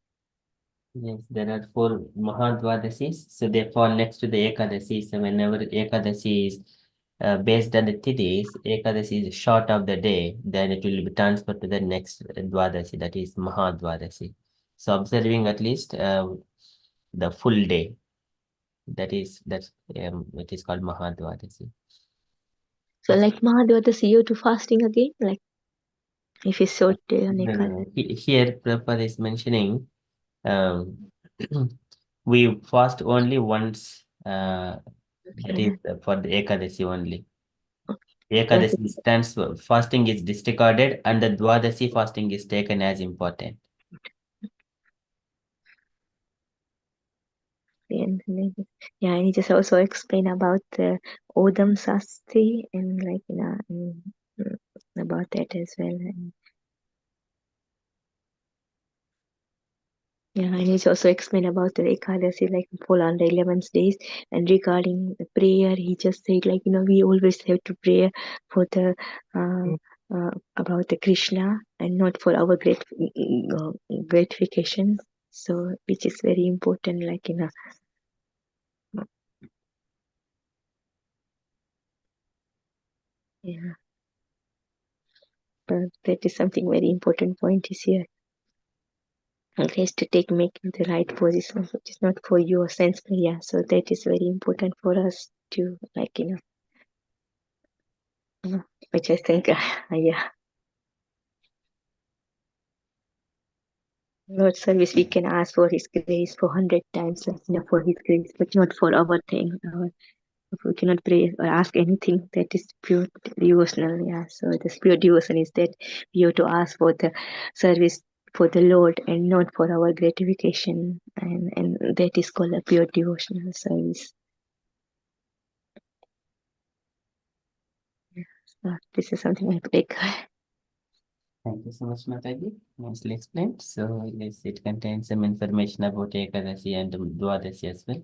Yes, there are 4 Mahadvadasis, so they fall next to the Ekadasi. So whenever Ekadasi is based on the Tidis, Ekadasi is short of the day, then it will be transferred to the next Dwadasi, that is Mahadvadasi. So observing at least the full day, that's it is called Mahadvadasi. So like Mahadvadasi, you to fasting again, like if it's short day on Ekadasi. Here Prabhupada is mentioning um, we fast only once. That is for the Ekadasi only. Ekadasi stands for fasting is disregarded and the Dwadasi fasting is taken as important. And then, yeah, and he just also explained about the Odam Sasti and like about that as well. And yeah, and he's also explained about the Ekadasi, like fall on the 11th days. And regarding the prayer, he just said like we always have to pray for the about the Krishna and not for our gratification. So which is very important, like yeah. That is something very important point is here. It has to making the right position, which is not for your sense, but yeah. So that is very important for us to like which I think yeah. Lord service we can ask for His grace for 100 times, like, for His grace, but not for our thing. We cannot pray or ask anything that is pure devotional. Yeah, so the pure devotion is that we have to ask for the service for the Lord and not for our gratification, and that is called a pure devotional service. So this is something I take. Thank you so much, Mataji. Nicely explained. So yes, it contains some information about Ekadasi and Dwadasi as well.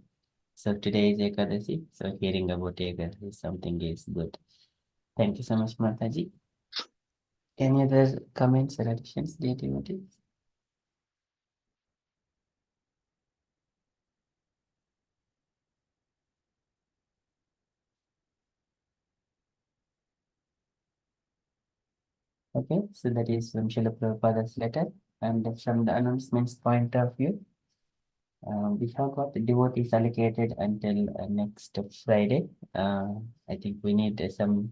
So today is Ekadasi. So hearing about Ekadasi something is good. Thank you so much, Mataji. Any other comments or additions, dear devotees? Okay, so that is from Srila Prabhupada's letter. And from the announcements point of view, we have got the devotees allocated until next Friday. I think we need some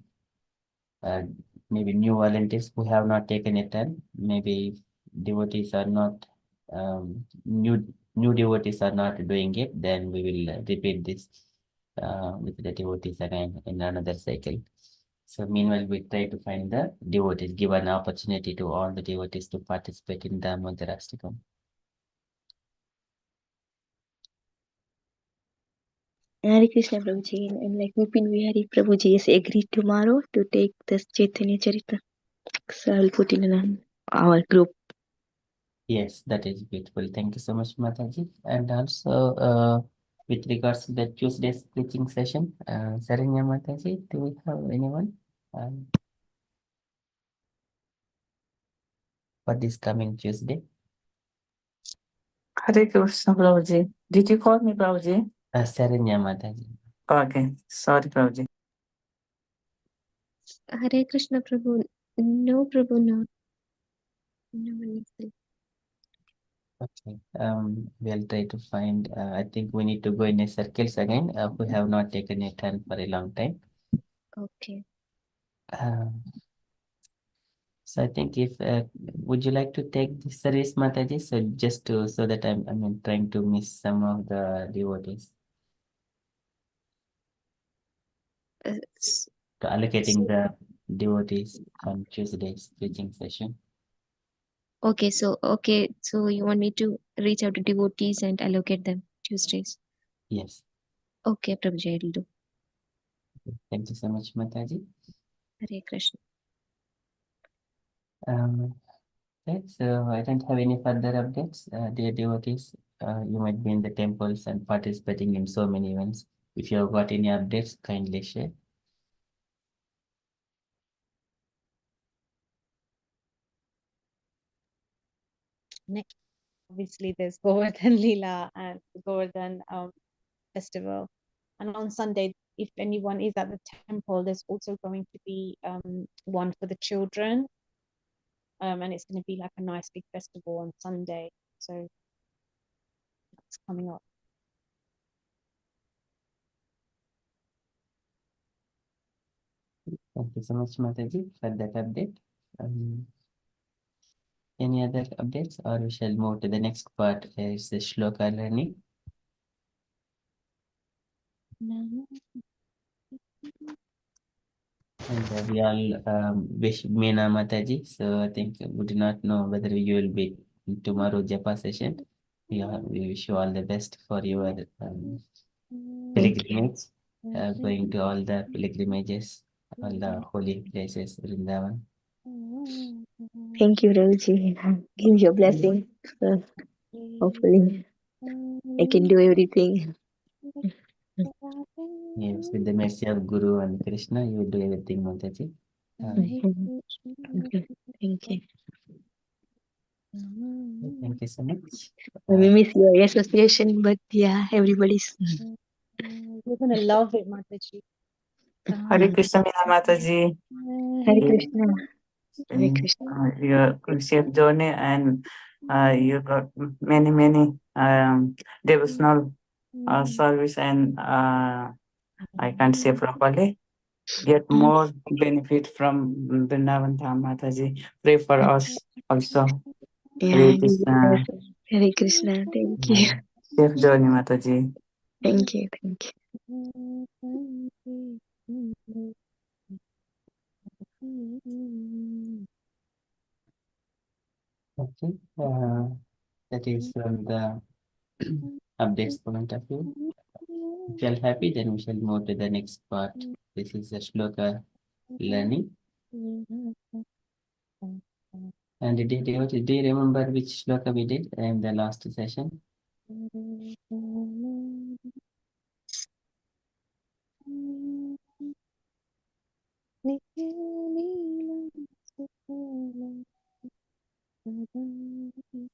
maybe new volunteers who have not taken a turn. Maybe devotees are not new devotees are not doing it. Then we will repeat this with the devotees again in another cycle. So meanwhile, we try to find the devotees, give an opportunity to all the devotees to participate in the Madhurastikam. Hare Krishna Prabhuji and like Vipin Vihari Prabhuji has agreed tomorrow to take this Chaitanya Charita. So I'll put in our group. Yes, that is beautiful. Thank you so much, Mataji. And also, with regards to the Tuesday's preaching session. Saranya Mataji, do we have anyone for this coming Tuesday? Hare Krishna, Prabhuji. Did you call me, Prabhuji? Saranya Mataji. Okay, sorry, Prabhuji. Hare Krishna Prabhu. No Prabhu, no. No one is there. Okay. We'll try to find. I think we need to go in a circles again. We have not taken a turn for a long time. Okay. So I think if would you like to take this service, Mataji? So just to so that I'm trying to miss some of the devotees. S- To allocating So, the devotees on Tuesday's preaching session. okay, so you want me to reach out to devotees and allocate them Tuesdays? Yes. Okay, Prabhuji, I will do. Thank you so much, Mataji. Hare Krishna. Right, so I don't have any further updates. Dear devotees, you might be in the temples and participating in so many events. If you have got any updates, kindly share. Next, obviously, there's Govardhan Leela and the Govardhan festival. And on Sunday, if anyone is at the temple, there's also going to be one for the children. And it's going to be like a nice big festival on Sunday. So that's coming up. Thank you so much, Mataji, for that update. Any other updates, or we shall move to the next part, is the shloka learning. And we all wish Meena Mataji. So I think we do not know whether you will be in tomorrow Japa session. We wish you all the best for your pilgrimage, going to all the pilgrimages, all the holy places, Vrindavan. Thank you, Prabhuji. Give your blessing. Hopefully, I can do everything. Yes, with the mercy of Guru and Krishna, you will do everything, Mataji. Okay. Thank you. Thank you so much. We miss your association, but yeah, everybody's. You're going to love it, Mataji. Hare Krishna, Meena Mataji. Hare Krishna. Hare In Krishna. your safe journey, and you got many devotional service, and I can't say properly. Get more benefit from Vrindavan Dham, Mataji. Pray for us also. Yeah, Hare give your Krishna. blessing. Hare Krishna. Thank you. Safe journey, Mataji. Thank you. Thank you. Okay, that is from the updates point of view. If you are happy, then we shall move to the next part. This is the shloka learning. And do you remember which shloka we did in the last session?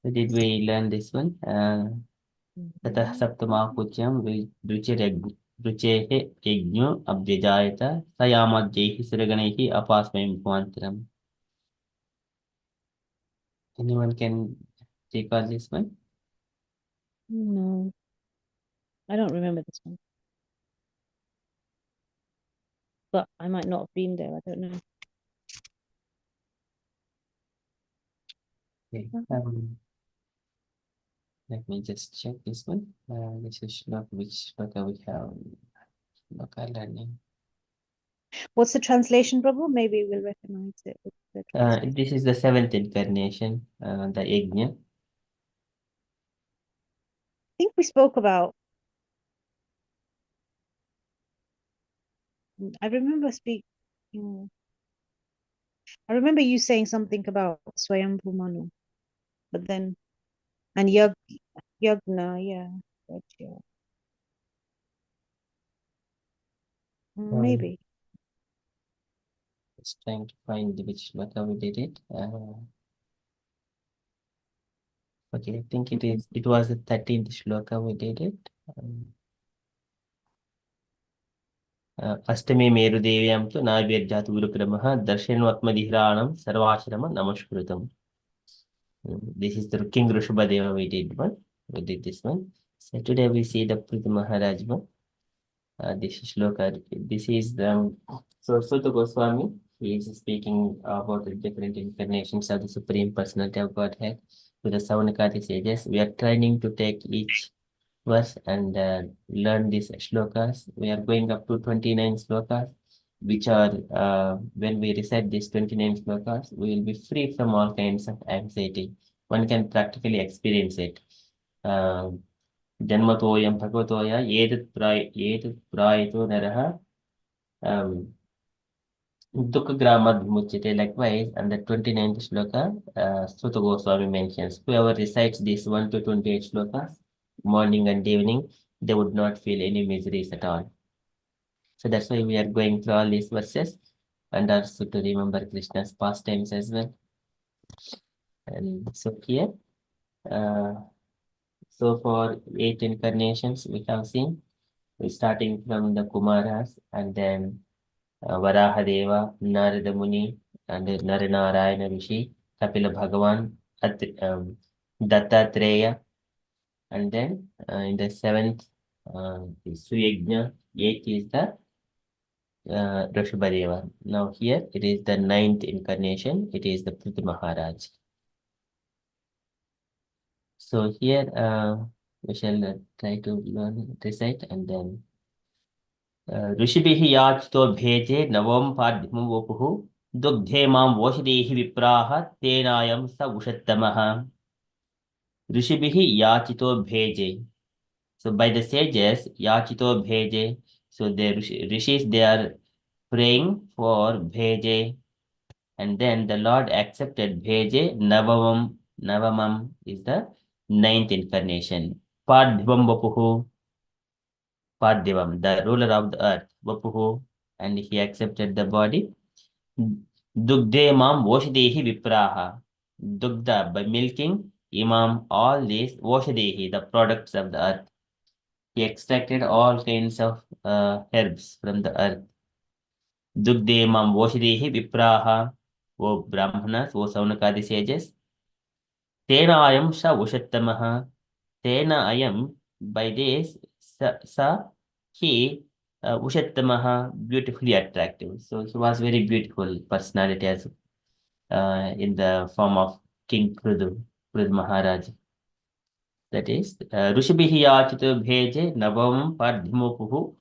So did we learn this one? ततः सप्तमाकुच्यं रुचेः यज्ञो अभ्यजायत स यामज्ञैः सुरगणैः अपास्मयं भुवन्तरम्. Anyone can recall this one? No, I don't remember this one. But I might not have been there. I don't know. Okay. Let me just check this one. This is which shloka we have. Shloka learning. What's the translation, Prabhu? Maybe we'll recognize it with the translation. This is the seventh incarnation, the yajna. I think we spoke about. I remember I remember you saying something about Swayambhu Manu, but then and Yagna, yeah. Maybe. Just trying to find which shloka we did it. Okay, I think it was the 13th shloka we did it. अष्टमे मेरुदेव्यां तु नाभ्यर्जातु गुरुक्रमः दर्शनवात्मधिराणं सर्वाश्रम नमस्कृतम्. This is the King Rishabhadeva we did one. We did this one. So today we see the Prith Maharaj one. This shloka. This is the Suta Goswami. He is speaking about the different incarnations of the Supreme Personality of Godhead to the Savanakati sages. We are trying to take each verse and learn these shlokas. We are going up to 29 shlokas, which are, when we recite these 29 shlokas, we will be free from all kinds of anxiety. One can practically experience it. Janmatoyam bhagavatoya etat prayito naraha Dukha Gramad Muchite. Likewise, and the 29th shloka, Suta Goswami mentions, whoever recites these 1 to 28 shlokas, morning and evening, they would not feel any miseries at all. So that's why we are going through all these verses and also to remember Krishna's pastimes as well. And so here, so for 8 incarnations we have seen, starting from the Kumaras and then Varahadeva, Narada Muni, and Naranarayana Rishi, Kapila Bhagavan, Dattatreya, and then in the 7th, Suyajna, 8th is the Rishabhadeva. Now here it is the 9th incarnation, it is the Prith Maharaj. So here we shall try to learn, recite, and then ऋषिभिः याचितो भेजे नवम पाद्यमं वपुः दुग्धे मां वोषधीः विप्राः तेनायं स उषत्तमः. ऋषिभिः याचितो भेजे. So by the sages, yachito bheje. So the rishis, they are praying for bheje, and then the Lord accepted bheje. Navamam is the 9th incarnation. Padhivam vapuhu. Padhivam, the ruler of the earth, vapuhu, and he accepted the body. Dugde mam voshadehi vipraha. Dugda, by milking, imam, all these, voshadehi, the products of the earth. He extracted all kinds of herbs from the earth. Dugde mam voshadehi vipraha. O Brahmanas, O Saunakadi sages. Tena ayam sa ushattamaha. Tena ayam, by this, sa, he, Ushattamaha, beautifully attractive. So he was very beautiful personality as in the form of King Prudu Maharaj. That is, Rushabhihi yachito bheje navam padhimupuhu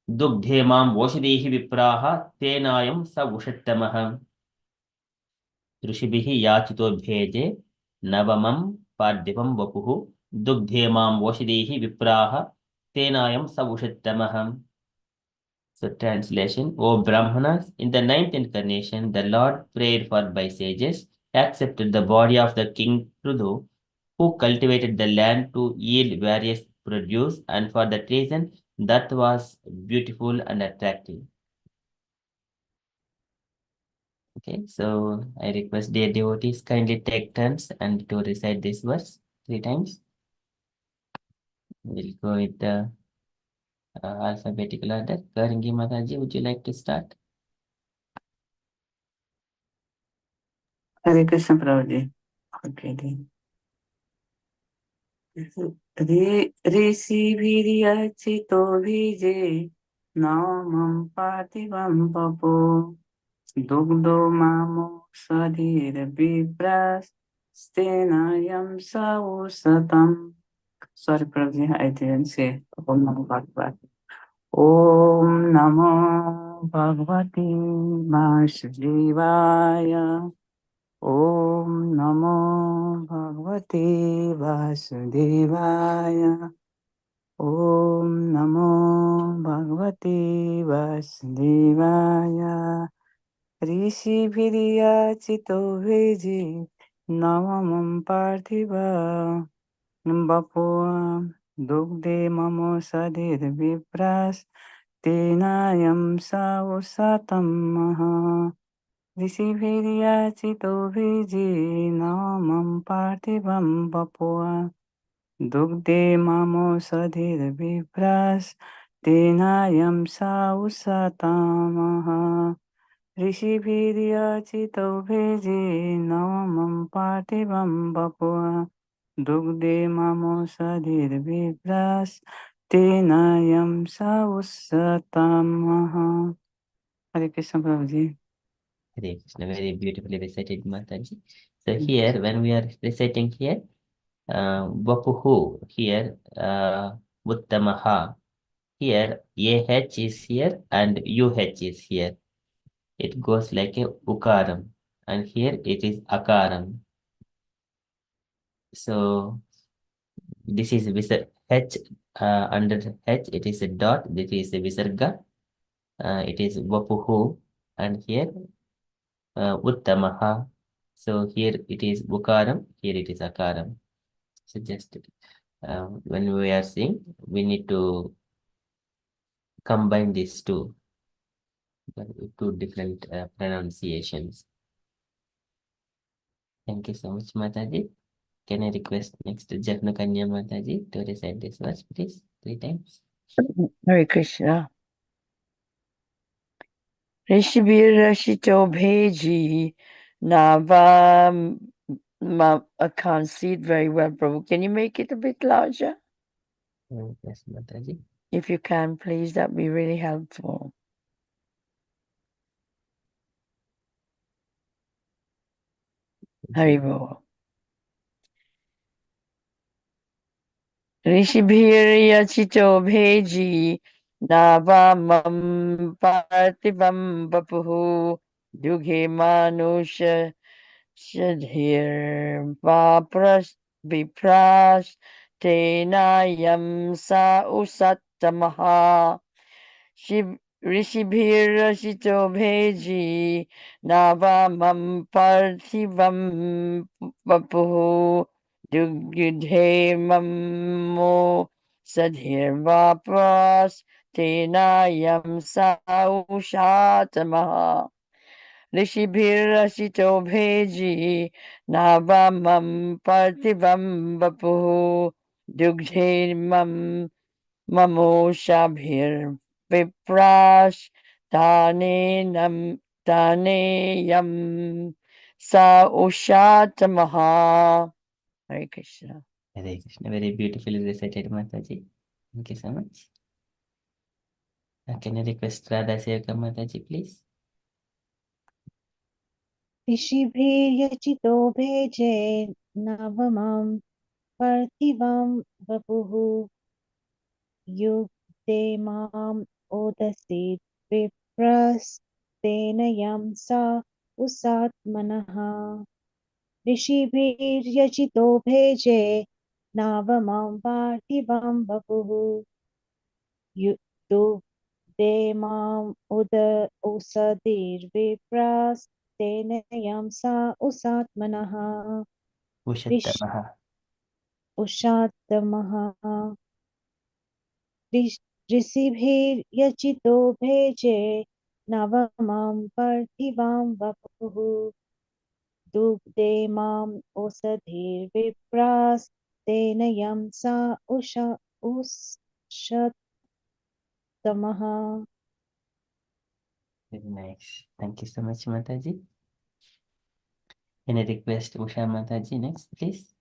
dugdhe mam voshadhihi vipraha tenayam sa ushattamaha. Rushabhihi yachito bheje navamam padhivam vapuhu dugdhe mam voshadhihi vipraha tenayam sa ushattamaha. So translation, O Brahmanas, in the 9th incarnation, the Lord prayed for by sages, accepted the body of the king Prudu, who cultivated the land to yield various produce, and for that reason, that was beautiful and attractive. Okay, so I request dear devotees kindly take turns and to recite this verse 3 times. We'll go with the alphabetical order. Karangi Mataji, would you like to start? Hare Krishna Prabhuji. Okay. ऋषिभिर्यचितो भिजे नामं पार्थिवं पपो दुग्धो मामो शरीरविभ्रस्तेनायं स उषतम्. Sorry, Prabhuji, I didn't say Om Namo Bhagavate. Om Namo Bhagavate Vasudevaya. Om Namo Bhagavate Vasudevaya. Om Namo Bhagavate Vasudevaya. Rishi Vidya Chito Veji Namam Parthiva Bapua Dugde Mamo Sadir Vipras तेनायं सौषतं महा ऋषिभिर्याचितो नामं पार्थिवं वपुः दुग्धे मामोषधिर्विभ्रस्तेनायं सौषतामः ऋषिभिर्याचितो नामं पार्थिवं वपुः दुग्धे मामोषधिर्विभ्रस्तेनायं सौषतामः Hare Krishna Prabhuji. Hare Krishna, very beautifully recited, Mataji. So here, when we are reciting here, Vapuhu, here, Uttamaha, here, AH is here and UH is here. It goes like a Ukaram, and here it is Akaram. So this is H, under H, it is a dot, this is a Visarga, it is Vapuhu, and here Uttamaha. So here it is Ukaram, here it is Akaram. So just when we are saying, we need to combine these two different pronunciations. Thank you so much, Mataji. Can I request next Jagna Kanya Mataji to recite this verse, please, 3 times? Hare Krishna. Rishibir Bheji Nava. I can't see it very well, Prabhu. Can you make it a bit larger? Yes, Mataji. If you can, please, that'd be really helpful. Haribol. Rishibhir Bheji Navamam Partivam Bapuhu Dughe Manusha Shadhir Vipras Tenayam Sa Usattamaha Rishibhir Bheji Navamam Parthivam Vapuhu Dughe Mammo Sadhir Tenayam Sa Ushatamaha Rishibhir Bheji Navamam Parthivam Vapuhu Dughe Mamoshabhir Viprash Taneyam Sa Ushatamaha. Hare Krishna. Hare Krishna, very beautifully recited, Mataji. Thank you so much. Can I request Radha Sevaka Mataji, please? ऋषिभिर्यचितो भेजे नवमं पार्थिवं वपुः युक्ते माम् ओदसीत् विप्रस्तेन यं सा उसात्मनः ऋषिभिर्यचितो भेजे नवमं पार्थिवं वपुः युक्ते माम् ओसदीर्विप्रस्तेन यं सा उसात्मनः Ushattamaha. उषात्तमः ऋषिभिर्यचितो भेजे नवमं पार्थिवं वपुः दुग्धे माम् ओषधीर्विप्रास्तेन यं सा उषत्तमः. Very nice. Thank you so much, Mataji. Can I request Usha Mataji next, please?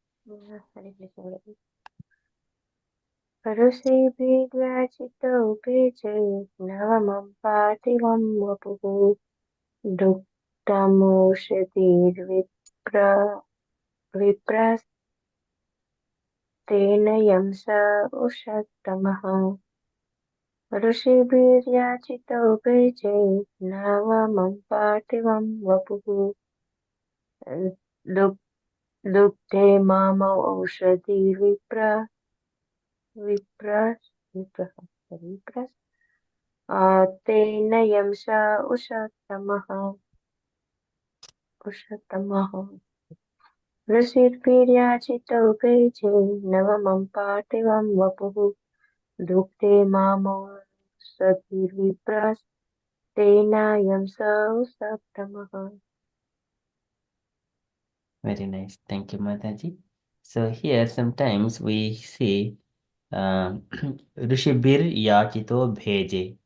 ऋषिभिर्याचितो भेजे नवमं पार्थिवं वपुः विप्रस्तेन यं स उषत्तमः ऋषिभिर्याचितो भेजे नवमं पार्थिवं वपुः दुग्धे मामौ औषधि तेन यं स उषत्तमः ऋषिभिर्याचितो भेजे नवमं पार्थिवं वपुः दुग्धे मामौ सतिर्विप्रस्तेनायं स सप्तमः. Very nice. Thank you, Mataji. So here sometimes we see Rishibir Yachito Bheje.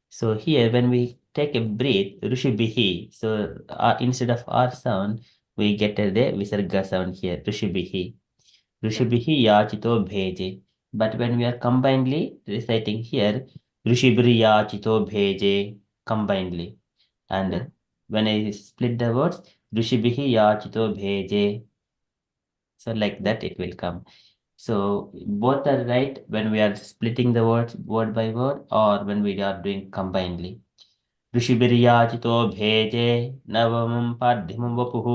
So here when we take a breath, Rishibihi. So instead of R sound, we get a Visarga sound here, Rishibihi. Rishibihi Yachito Bheje. But when we are combinedly reciting here, Rishibiri Yachito Bheje, combinedly. And when I split the words, Rishibihi Yachito Bheje. So like that it will come. So both are right when we are splitting the words word by word or when we are doing combinedly. ऋषिभिर्याचितो भेजे नवमं पाद्यमं वपुः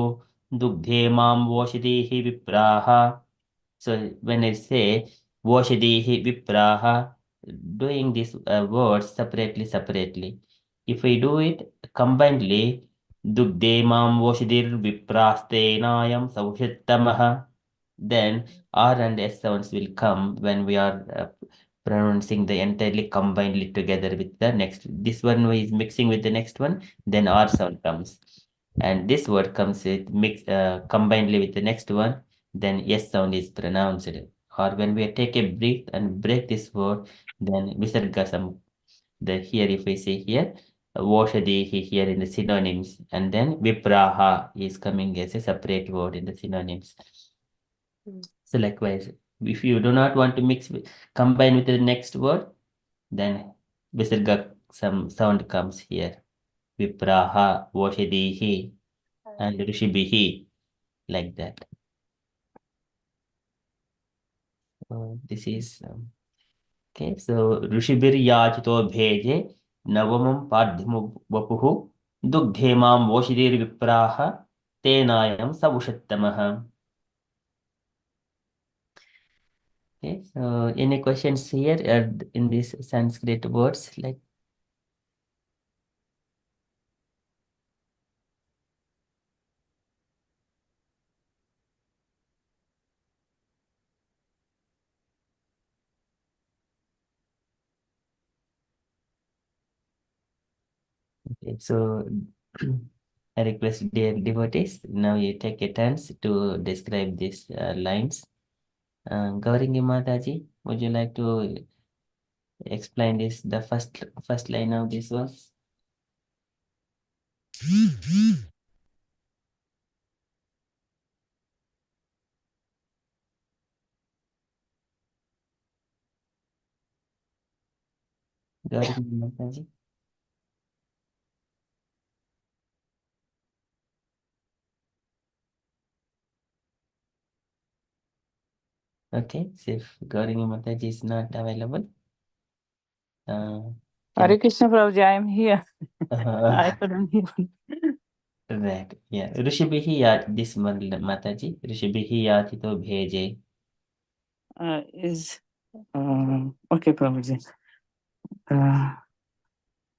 दुग्धे मां वोषिधीः विप्राः. So when I say Voshadihi Vipraha, doing these words separately. If we do it combinedly, Dugde Mam Voshadir Viprastenayam Saushitamaha, then R and S sounds will come when we are pronouncing the entirely combinedly together with the next. This one is mixing with the next one, then R sound comes. And this word comes with combinedly with the next one, then yes sound is pronounced. Or when we take a breath and break this word, then visargasam. The here if we say here, Voshadihi here in the synonyms, and then Vipraha is coming as a separate word in the synonyms. So likewise, if you do not want to combine with the next word, then Visarga some sound comes here. Vipraha, Voshadihi, and Rishibihi, like that. This is okay. So Rishibir Yachito Bheje Navamam Padhimu Vapuhu Dugdhemam Voshidir Vipraha Tenayam Savushattamaha. Okay, so any questions here in these Sanskrit words? Like okay, so I request dear devotees, now you take a chance to describe these lines. Gauringi Mataji, would you like to explain this, the first line of this verse? Gauringi Mataji. Okay, so if Gauringi Mataji is not available, Hare Krishna Prabhuji, I am here. I uh, couldn't even. right, yeah. Rishibihi yat this Mataji. Rishibihi yatito bheje. Is okay, Prabhuji.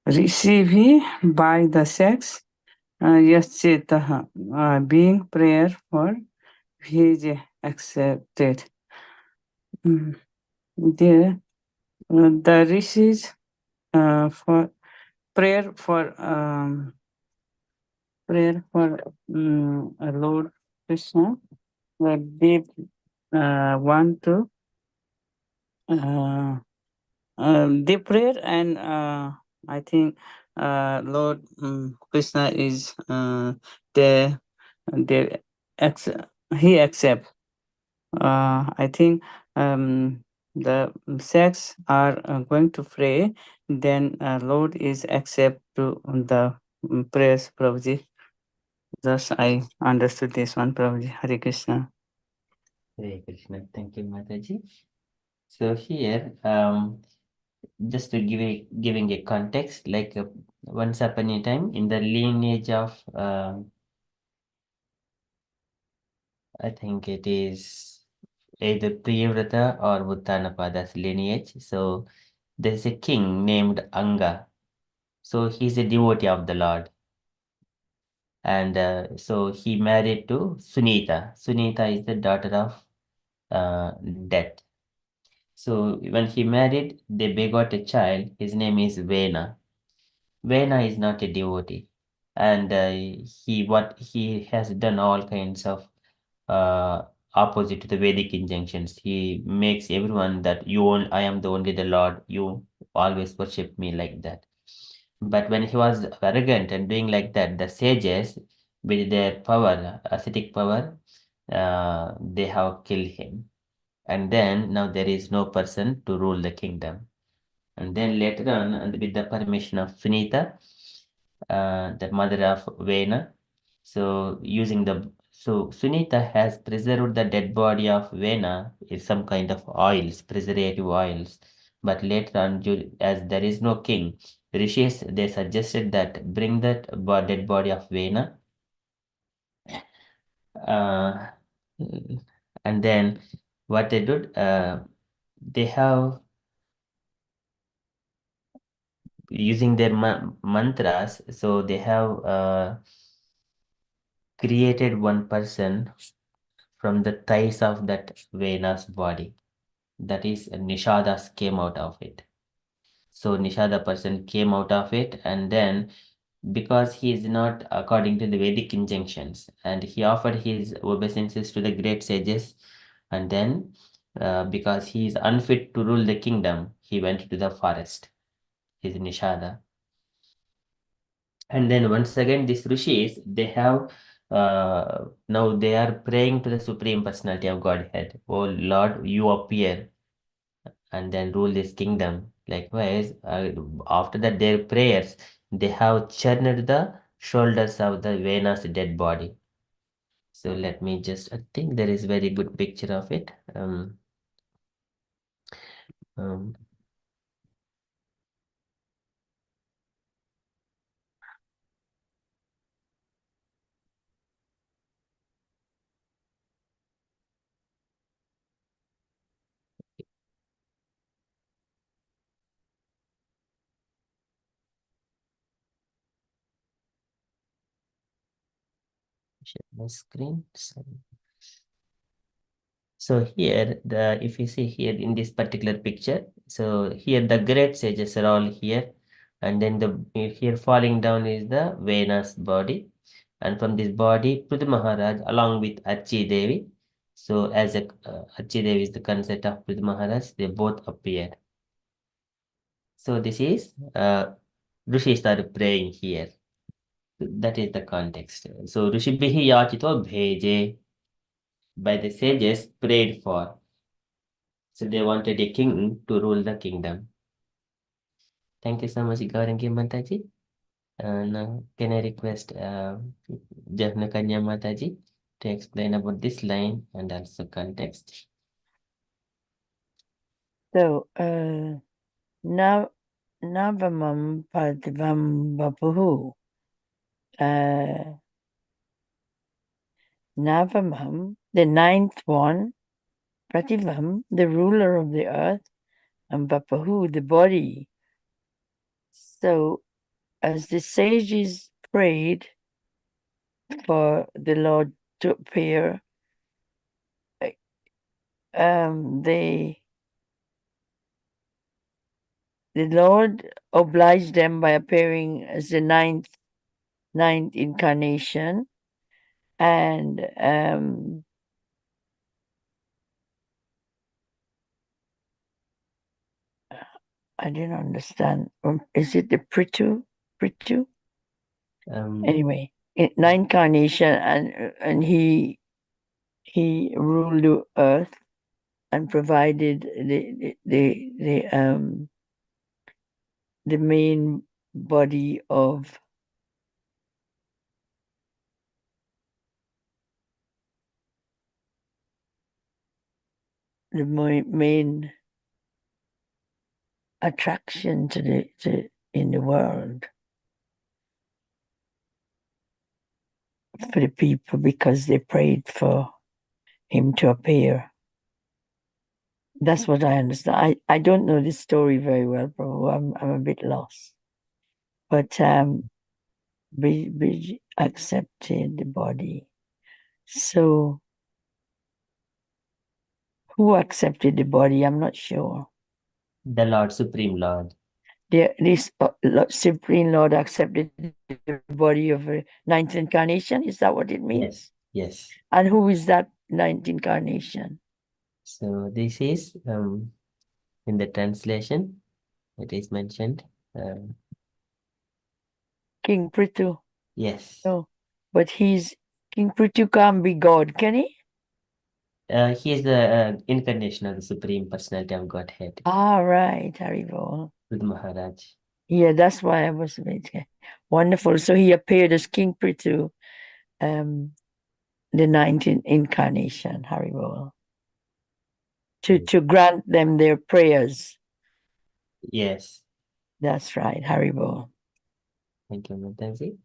Receive by the sex, yaschetaha, being prayer for bheje accepted. There, the rishis for prayer for Lord Krishna, that they want to they pray and I think Lord Krishna is there. They he accept. I think the sects are going to pray. Then Lord is accept to the prayers, Prabhuji. Thus I understood this one, Prabhuji. Hare Krishna. Hare Krishna. Thank you, Mataji. So here, just to giving a context, like once upon a time in the lineage of, I think it is either Priyavrata or Uttanapada's lineage. So there's a king named Anga. So he's a devotee of the Lord. And so he married to Sunita. Sunita is the daughter of Death. So when he married, they begot a child. His name is Vena. Vena is not a devotee, and he has done all kinds of uh, opposite to the Vedic injunctions. He makes everyone that I am the only the Lord. You always worship me like that. But when he was arrogant and doing like that, the sages, with their power, ascetic power, they have killed him. And then now there is no person to rule the kingdom. And then later on, and with the permission of Sunita, the mother of Vena, so Sunita has preserved the dead body of Vena in some kind of oils, preservative oils. But later on, as there is no king, rishis they suggested that bring that dead body of Vena, uh, and then what they did, they have using their mantras, so they have created one person from the thighs of that Vena's body. That is, Nishadas came out of it. So Nishada person came out of it, and then because he is not according to the Vedic injunctions, and he offered his obeisances to the great sages, and then because he is unfit to rule the kingdom, he went to the forest. His Nishada. And then once again, these rishis, they have now they are praying to the Supreme Personality of Godhead. Oh Lord, you appear and then rule this kingdom. Likewise, after that, their prayers, they have churned the shoulders of the Vena's dead body. So let me just, I think there is very good picture of it. Um, share my screen. Sorry. So here, if you see here in this particular picture, so here the great sages are all here, and then here falling down is the Vena's body, and from this body, Prithu Maharaj along with Archi Devi. So as Archi Devi is the consort of Prithu Maharaj, they both appear. So this is Rishis are praying here. That is the context. So Rishibhihi Yachito Bheje, by the sages prayed for. So they wanted a king to rule the kingdom. Thank you so much, Gaurangi Mataji. Now, can I request Jafna Kanya Mataji to explain about this line and also context? So, Navamam Pativam Vapuhu. Navamam, the ninth one, Prativam, the ruler of the earth, and Vapahu, the body. So, as the sages prayed for the Lord to appear, the Lord obliged them by appearing as the ninth incarnation, and I didn't understand. Is it the Prithu? Anyway, nine carnation, and he ruled the earth and provided the main body of the main attraction in the world for the people, because they prayed for him to appear. That's what I understand. I don't know this story very well, Prabhu. I'm a bit lost. But Brij accepted the body. So Who accepted the body? I'm not sure. The Lord, Supreme Lord. This Supreme Lord accepted the body of a ninth incarnation. Is that what it means? Yes. And who is that ninth incarnation? So this is in the translation. It is mentioned. King Prithu. Yes. No, but King Prithu can't be God, can he? He is the incarnation of the Supreme Personality of Godhead. Ah, right, Haribol. With Maharaj. Yeah, that's why I was waiting. Wonderful. So he appeared as King Prithu, the 19th incarnation, Haribol, to grant them their prayers. Yes. That's right, Haribol. Thank you, Mataji.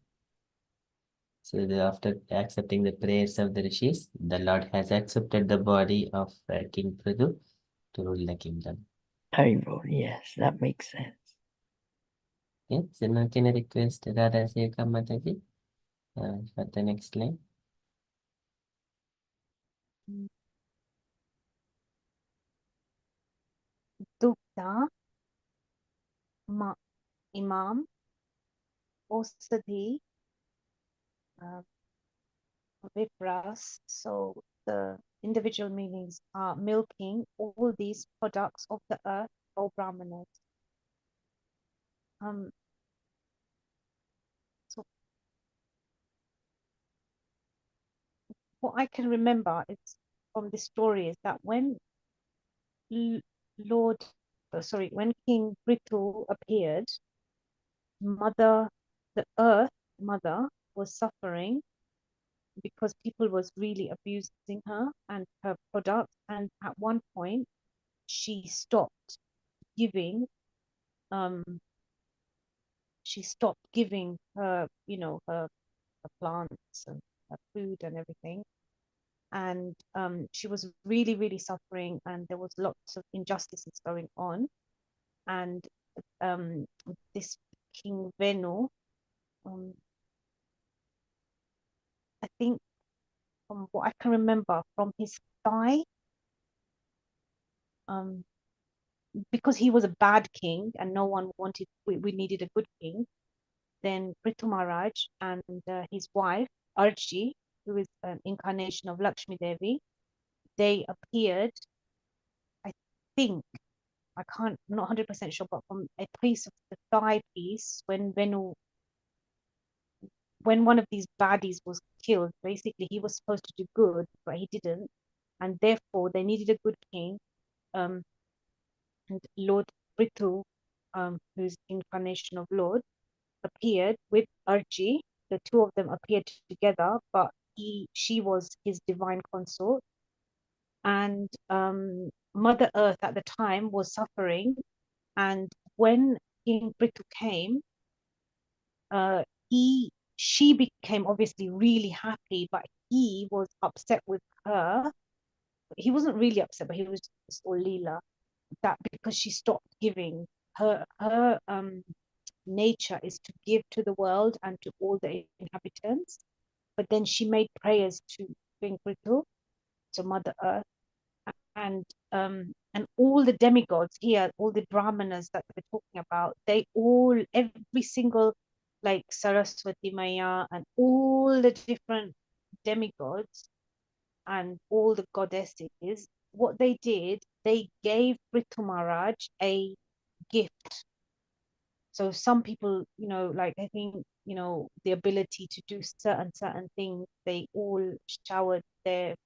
So after accepting the prayers of the rishis, the Lord has accepted the body of King Prithu to rule the kingdom. Haribol, yes, that makes sense. Okay, so now can I request Radha Sevaka Mataji for the next line? Dukta Imam Osadhi Vipras. So the individual meanings are milking all these products of the earth, O Brahmanas. So what I can remember is from this story is that when when King Prithu appeared, the earth mother was suffering because people was really abusing her and her products, and at one point she stopped giving her, her plants and her food and everything, and she was really, really suffering, and there was lots of injustices going on, and this King Venu, I think from what I can remember, from his thigh, because he was a bad king and no one wanted, we needed a good king, then Prithu Maharaj and his wife Archie, who is an incarnation of Lakshmi Devi, they appeared, I think, I'm not 100% sure, but from a piece of the thigh piece, when one of these baddies was killed, basically he was supposed to do good, but he didn't, and therefore they needed a good king. And Lord Prithu, who's incarnation of Lord, appeared with Archie. The two of them appeared together, but she was his divine consort. And Mother Earth at the time was suffering. And when King Prithu came, she became obviously really happy, but he was upset with her. He wasn't really upset, but he was just all Leela, that because she stopped giving. Her nature is to give to the world and to all the inhabitants, but then she made prayers to King Prithu, to Mother Earth, and all the demigods here, all the brahmanas that we're talking about, they all, every single, like Saraswati Maya and all the different demigods and all the goddesses, what they did, they gave Prithu Maharaj a gift. So some people, like, I think, the ability to do certain things, they all showered their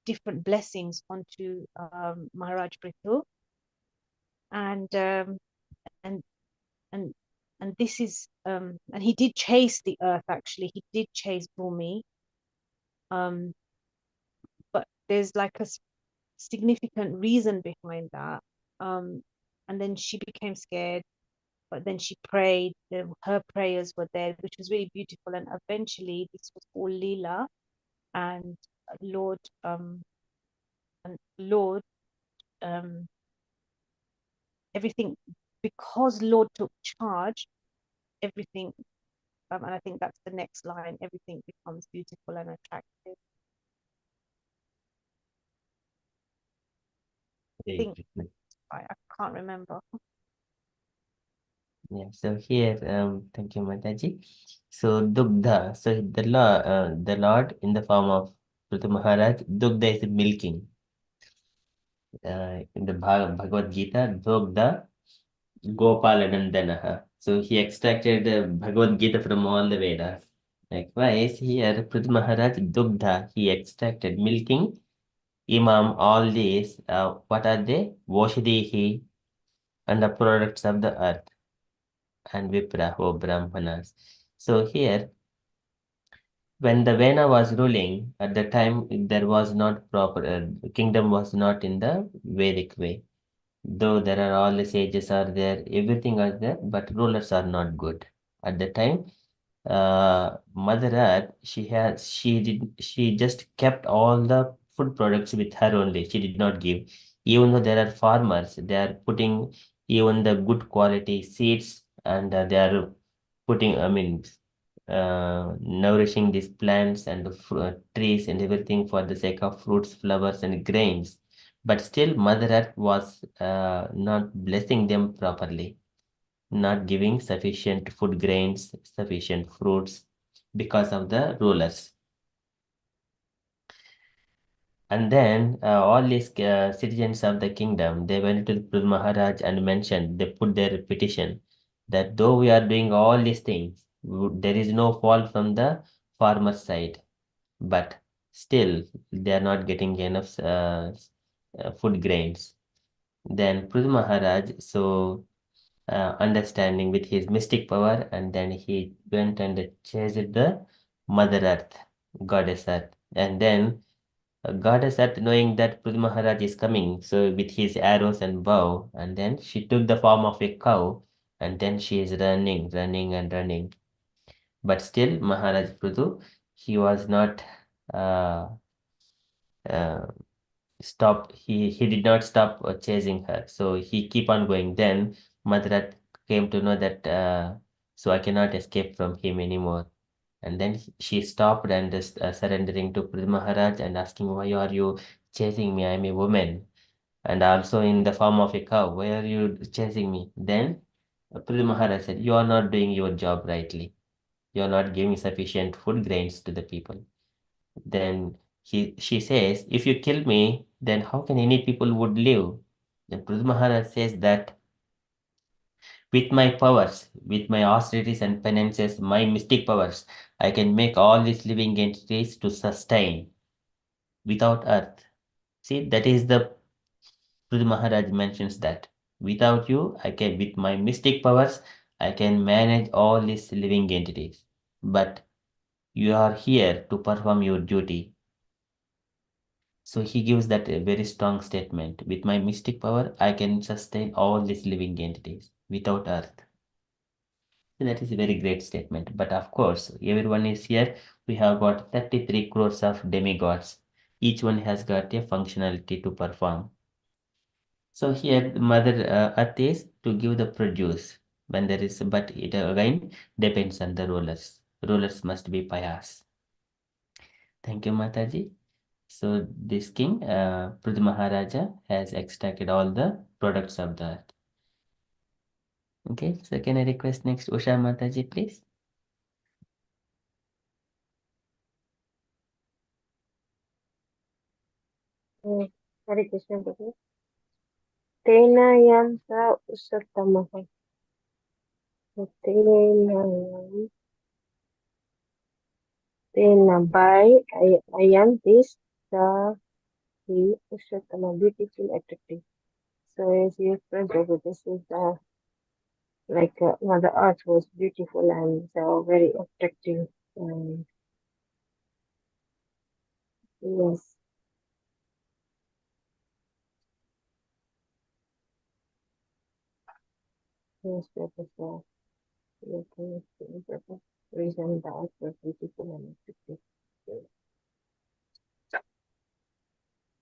different blessings onto Maharaj Prithu, and this is and he did chase the earth. Actually, he did chase Bhumi, but there's like a significant reason behind that. And then she became scared, but then she prayed. Her prayers were there, which was really beautiful, and eventually this was all Leela, and Lord everything, because Lord took charge, everything, and I think that's the next line, everything becomes beautiful and attractive. think I can't remember. Yeah, so here, thank you, Mataji. So Dugdha, so the Lord in the form of Prithu Maharaj, Dugdha is milking. In the Bhagavad Gita, Dugdha Gopalanandanaha. So he extracted the Bhagavad Gita from all the Vedas. Likewise, here Prithu Maharaj, Dugdha, he extracted milking. Imam, all these, what are they? Voshadihi and the products of the earth and Vipra, or Brahmanas. So here, when the Vena was ruling, at the time there was not proper, kingdom was not in the Vedic way. Though there are all the sages are there, everything are there, but rulers are not good. At the time, Mother Earth, she just kept all the food products with her only. She did not give. Even though there are farmers, they are putting even the good quality seeds and they are putting, nourishing these plants and the trees and everything for the sake of fruits, flowers, and grains. But still, Mother Earth was not blessing them properly, not giving sufficient food grains, sufficient fruits because of the rulers. And then all these citizens of the kingdom, they went to the Maharaj and mentioned, they put their petition that though we are doing all these things, there is no fault from the farmer side, but still they are not getting enough food grains. Then Pruth Maharaj, so understanding with his mystic power, and then he went and chased the Mother Earth, Goddess Earth. And then Goddess Earth, knowing that Pruth Maharaj is coming, so with his arrows and bow, and then she took the form of a cow, and then she is running, running, and running. But still, Maharaj Prithu, he was not uh, uh, stopped. He did not stop chasing her. So he keep on going. Then Madrat came to know that so I cannot escape from him anymore. And then she stopped and surrendering to Prithu Maharaj and asking, why are you chasing me? I am a woman and also in the form of a cow. Why are you chasing me? Then Prithu Maharaj said, you are not doing your job rightly. You are not giving sufficient food grains to the people. Then she says, if you kill me, then how can any people would live? Then Prithu Maharaj says that with my powers, with my austerities and penances, my mystic powers, I can make all these living entities to sustain without earth. See, that is the Prithu Maharaj mentions that without you, I can, with my mystic powers, I can manage all these living entities. But you are here to perform your duty. So he gives that a very strong statement. With my mystic power, I can sustain all these living entities without earth. So that is a very great statement. But of course, everyone is here. We have got 33 crores of demigods. Each one has got a functionality to perform. So here, the Mother Earth is to give the produce when there is, but it again depends on the rulers. Rulers must be pious. Thank you, Mataji. So this king, Prithu Maharaja, has extracted all the products of the earth. Okay, so can I request next Usha Mataji, please? Hare Krishna Prabhu. Tenayam sa usattamaha. So, Tenayam. Tena by I am this the usattama, beautiful, attractive. So as you explained, Prabhu, this is the the earth was beautiful and very attractive. And yes, yes, Prabhu. Okay, reason the earth was beautiful and attractive.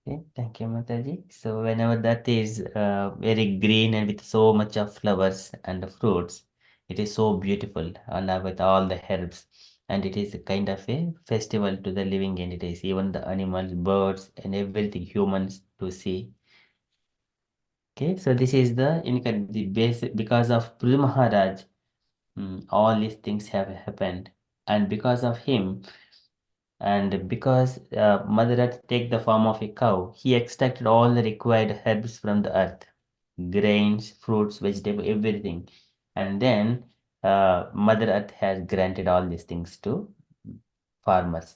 Okay, thank you, Mataji. So whenever that is very green and with so much of flowers and fruits, it is so beautiful, and with all the herbs, and it is a kind of a festival to the living entities, even the animals, birds, and everything, humans to see. Okay, so this is the base because of Pru Maharaj. All these things have happened, and because of him, and because Mother Earth take the form of a cow, he extracted all the required herbs from the earth, grains, fruits, vegetable, everything, and then Mother Earth has granted all these things to farmers.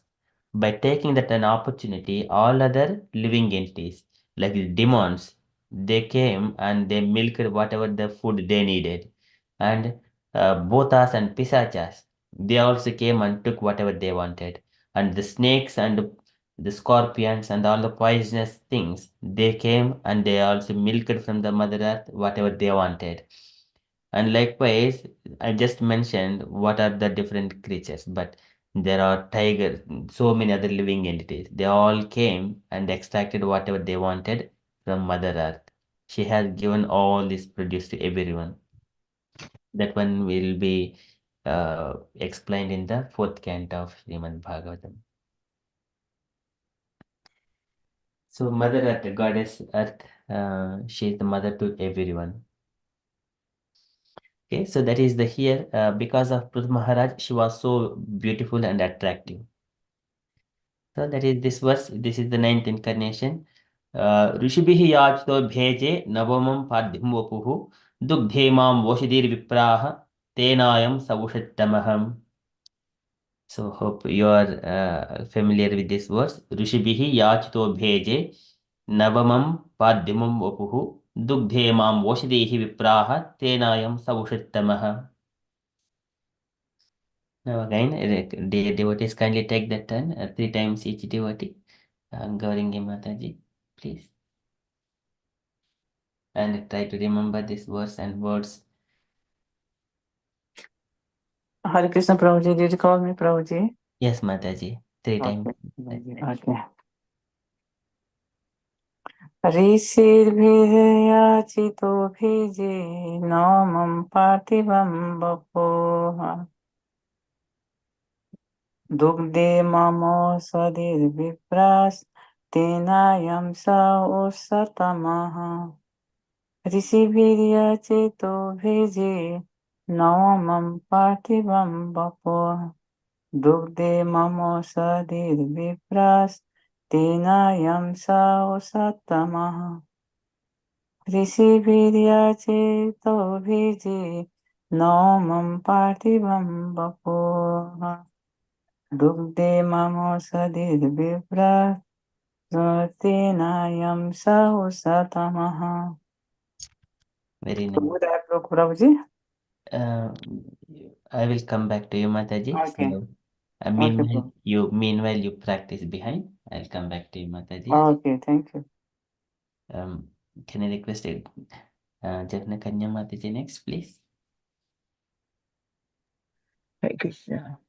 By taking that an opportunity, all other living entities, like the demons, they came and they milked whatever the food they needed. And Bhotas and Pisachas, they also came and took whatever they wanted. And the snakes and the scorpions and all the poisonous things, they came and they also milked from the Mother Earth whatever they wanted. And likewise, I just mentioned what are the different creatures, but there are tigers, so many other living entities. They all came and extracted whatever they wanted from Mother Earth. She has given all this produce to everyone. That one will be explained in the fourth canto of Srimad Bhagavatam. So Mother Earth, the goddess Earth, she is the mother to everyone. Okay, so that is the here because of Prith Maharaj, she was so beautiful and attractive. So that is this verse. This is the ninth incarnation. ऋषिभिः याचितो भेजे नवमं पाद्यं वपुः दुग्धे मां वोषिधिर्विप्राः तेनायं सवुषत्तमहम्. So hope you are familiar with this verse. ऋषिभिः याचितो भेजे नवमं पाद्यं वपुः दुग्धे मां वोषिधिः विप्राः तेनायं सवुषत्तमः. Now again, devotees kindly take that turn, 3 times each devotee. Gauringi Mataji, please. And try to remember this verse and words. Hare Krishna Prabhuji, did you call me Prabhuji? Yes, Mataji, 3 times. Okay. ऋषिर्भिर्याचितो भेजे नवमं पार्थिवं बभूव दुग्धे ममोषधिर्विप्रास्तेनायं स उषतमः ऋषिभिर्याचितो भेजे नवमं पार्थिवं बभूव दुग्धे ममोषधिर्विप्रास्तेनायं स उषतमः ऋषिभिर्याचितो भेजे नवमं पार्थिवं बभूव दुग्धे ममोषधिर्विप्रास्तेनायं स उषतमः. Very nice. Would I look, Prabhuji? I will come back to you, Mataji. Okay. So, Okay, Prabhu. meanwhile you practice behind. I'll come back to you, Mataji. Okay, thank you. Can I request Jagna Kanya Mataji next, please? Hare Krishna.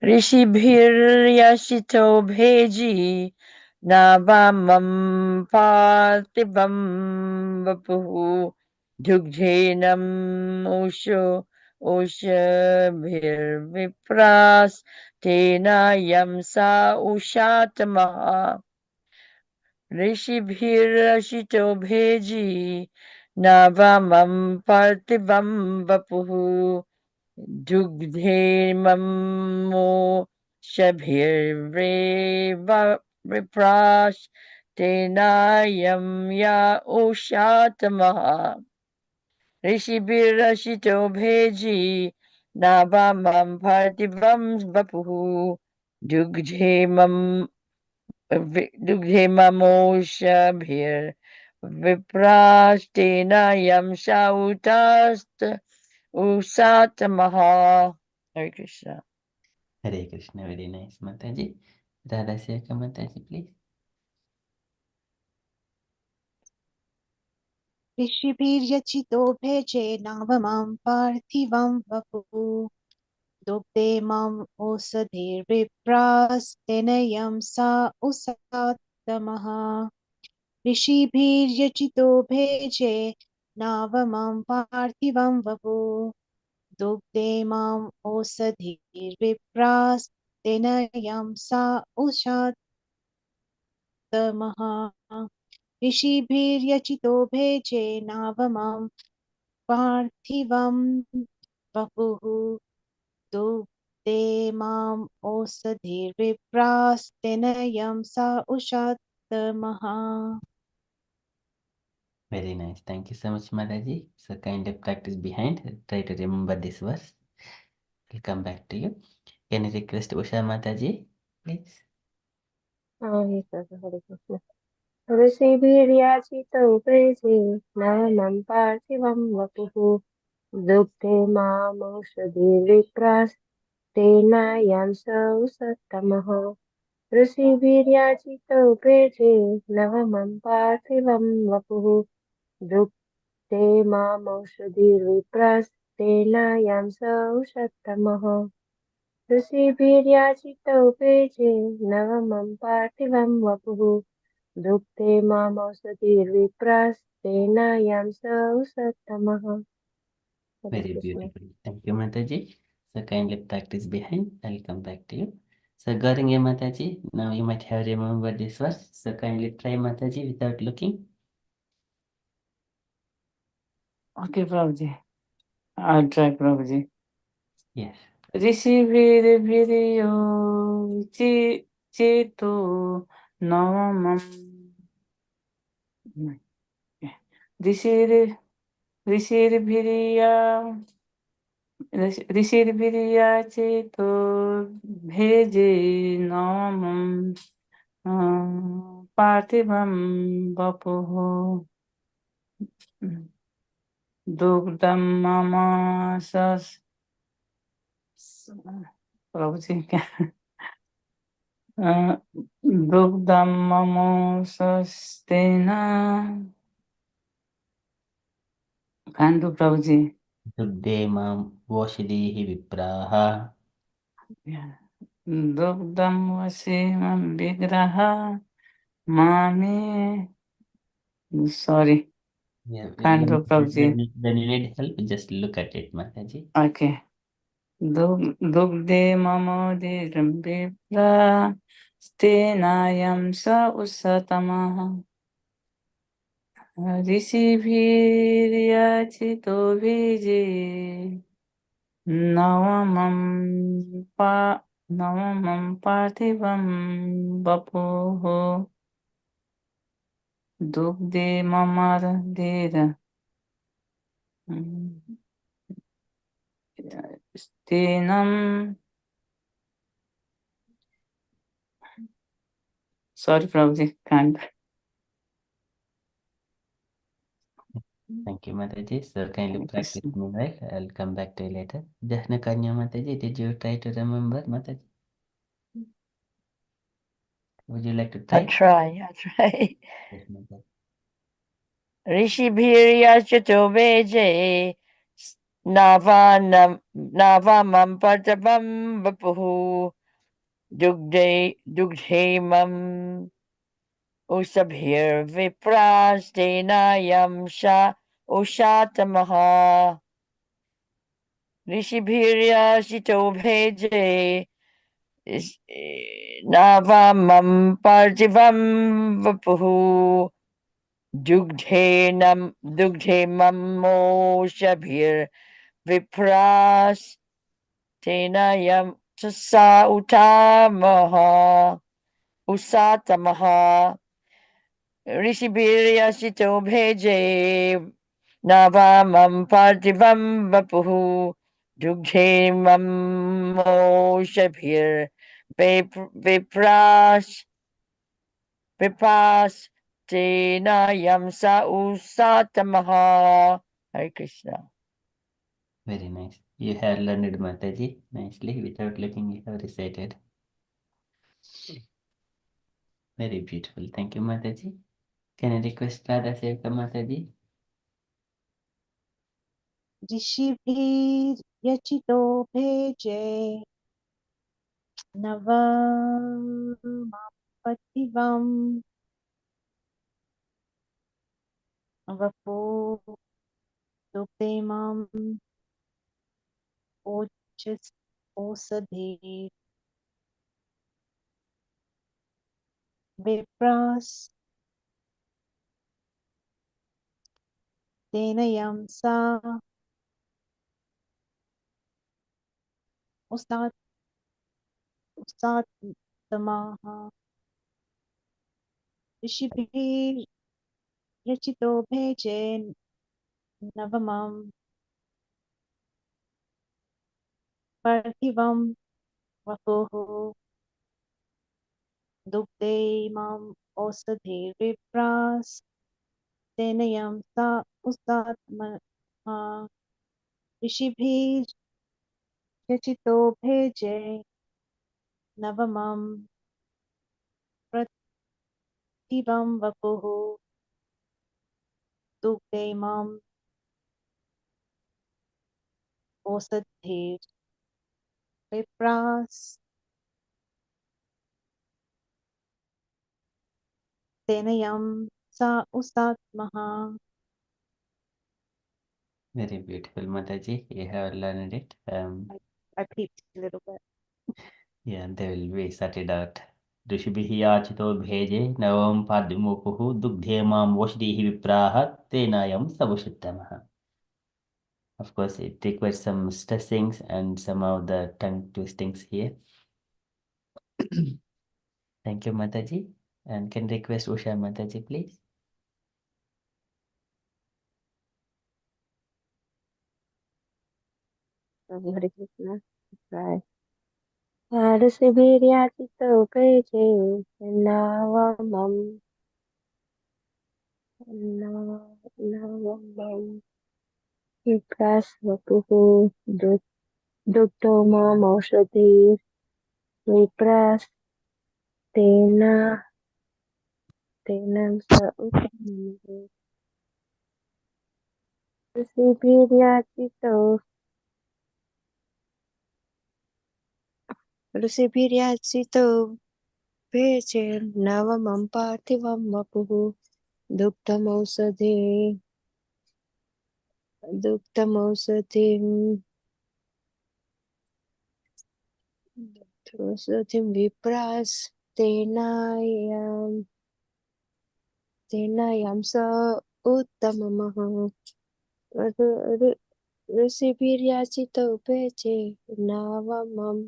ऋषिभिर्यशितो भेजी नावामं पार्थिवं वपुः दुग्धेनं उषो उषभिर्विप्रास्तेनायं सा उषातमः ऋषिभिरशितो भेजी नावामं पार्थिवं वपुः दुग्धे ममो शभिर्विप्रास्तेनायं या उषातमः ऋषिभिरशितो भेजी नावामं पार्थिवं वपुः दुग्धे ममोषभिर्विप्रास्तेनायं साउतास्त Usatamaha. Hare Krishna. Hare Krishna, very nice, Mataji. Radha Sekha Mataji, please. ऋषिभिर्यचितो भेजे नवमं पार्थिवं वपुः दुग्धे मम ओषधिर्विप्रास्तेनयं सा उषातमः ऋषिभिर्यचितो भेजे नवमं पार्थिवं वपुः दुग्धे मम ओषधिर्विप्रास्तेनयं सा उषातमः ऋषिभिर्यचितो भेजे नावमं पार्थिवं वपुः दुग्धे माम् ओषधिर्विप्रास्तेनयं सा उषात्तमः. Very nice. Thank you so much, Mataji. So kind of practice behind. Try to remember this verse. We'll come back to you. Can I request Usha Mataji, please? Yes, sir. Hare Krishna. ऋषिभिर्याचितौ प्रेषे नमनं पार्थिवं वपुः दुग्धे मामौषधिर्विप्रास्तेनायं स उषत्तमः ऋषिभिर्याचितौ प्रेषे नवमं पार्थिवं वपुः दुग्धे मामौषधिर्विप्रास्तेनायं स उषत्तमः ऋषिभिर्याचितौ प्रेषे नवमं पार्थिवं वपुः दुग्धे मामौषधिर्विप्रास्तेनायं स उषत्तमः. Hare Very Krishna. beautiful. Thank you, Mataji. So kindly practice behind. I'll come back to you. So Gauranga Mataji, now you might have remembered this verse. So kindly try Mataji without looking. Okay, Prabhuji. I'll try, Prabhuji. Yes. ऋषिभिर्भिर्यो चेतो नवमम् ऋषिर् ऋषिर्भिर्या ऋषिर्भिर्या चेतो भेजे नवमम् पार्थिवं वपुः दुग्धं मम प्रभुजी क्या दुग्धं मम स्वस्तेन कांदु प्रभुजी Dugde mam voshdihi vipraha. दुग्धं वसीमं विग्रह मामे sorry Yeah, कांदु Prabhuji when you need help, just look at it, Mataji. okay दुग्धे मम विप्रा स्तेनायं स उषतमः ऋषिभिर्याचितो बीजे नवमं पार्थिवं वपुः दुग्धे ममर्धेर स्तेनं sorry Prabhuji can't Thank you, Mataji. So kindly Thank you, practice sir. meanwhile. I'll come back to you later. Jahna Kanya Mataji, did you try to remember, Mataji? Would you like to try? I try. Yes, Mataji. ऋषिभिर्यचतो Waje नावामं पर्तपं वपुः दुग्धेमम् उषभिर्विप्रास्तेनायं सा उषातमः ऋषिभिर्यचितो भेजे नावामं पार्थिवं वपुः दुग्धे ममोषभिर्विप्रास्तेनायं सा उषातमः ऋषिभिर्यचितो भेजे नवामं पार्थिवं वपुः दुग्धे विप्रास्तेनायं सा उषातमः. Hare Krishna. Very nice. You have learned Mataji nicely. Without looking, you have recited. Very beautiful. Thank you, Mataji. Can I request Radha Sevka Mataji? ऋषिभिर्यचितो भेजे नवमपथिवं वपो दुग्धे माम् ओषधिर्विप्रास्तेनायं तेन यं सा उस्तात्तमाः ऋषिभिर्यचितो भेजे नवमं पार्थिवं वपुः दुग्धे माम् ओषधिर्विप्रास् तेन यं सा उस्तात्महा ऋषिभिर्यचितो भेजे नवमं पार्थिवं वपुः दुग्धे माम् ओषधिर्विप्रास् तेन यं सा उस्तात्महा. Very beautiful, Mataji. You have learned it. I peeped a little bit. Yeah, they will be sorted out. ऋषिभिः याचितो भेजे नवं पाद्यमुपुः दुग्धे मां वोषधीः विप्राः तेनायं सवुषित्तमः. Of course, it requires some stressings and some of the tongue twistings here. Thank you, Mataji. And can request Usha Mataji, please. Hare Krishna. Right. ऋषिभिर्याचितो भेजे नवमं विप्रास्वपुः दुग्धो मामौषधिर्विप्रास्तेन स उत्तमः ऋषिभिर्याचितो भेजे नवमं पार्थिवं वपुः दुग्धमौषधिं तेनायं स उत्तमः ऋषिभिर्याचितो भेजे नवमं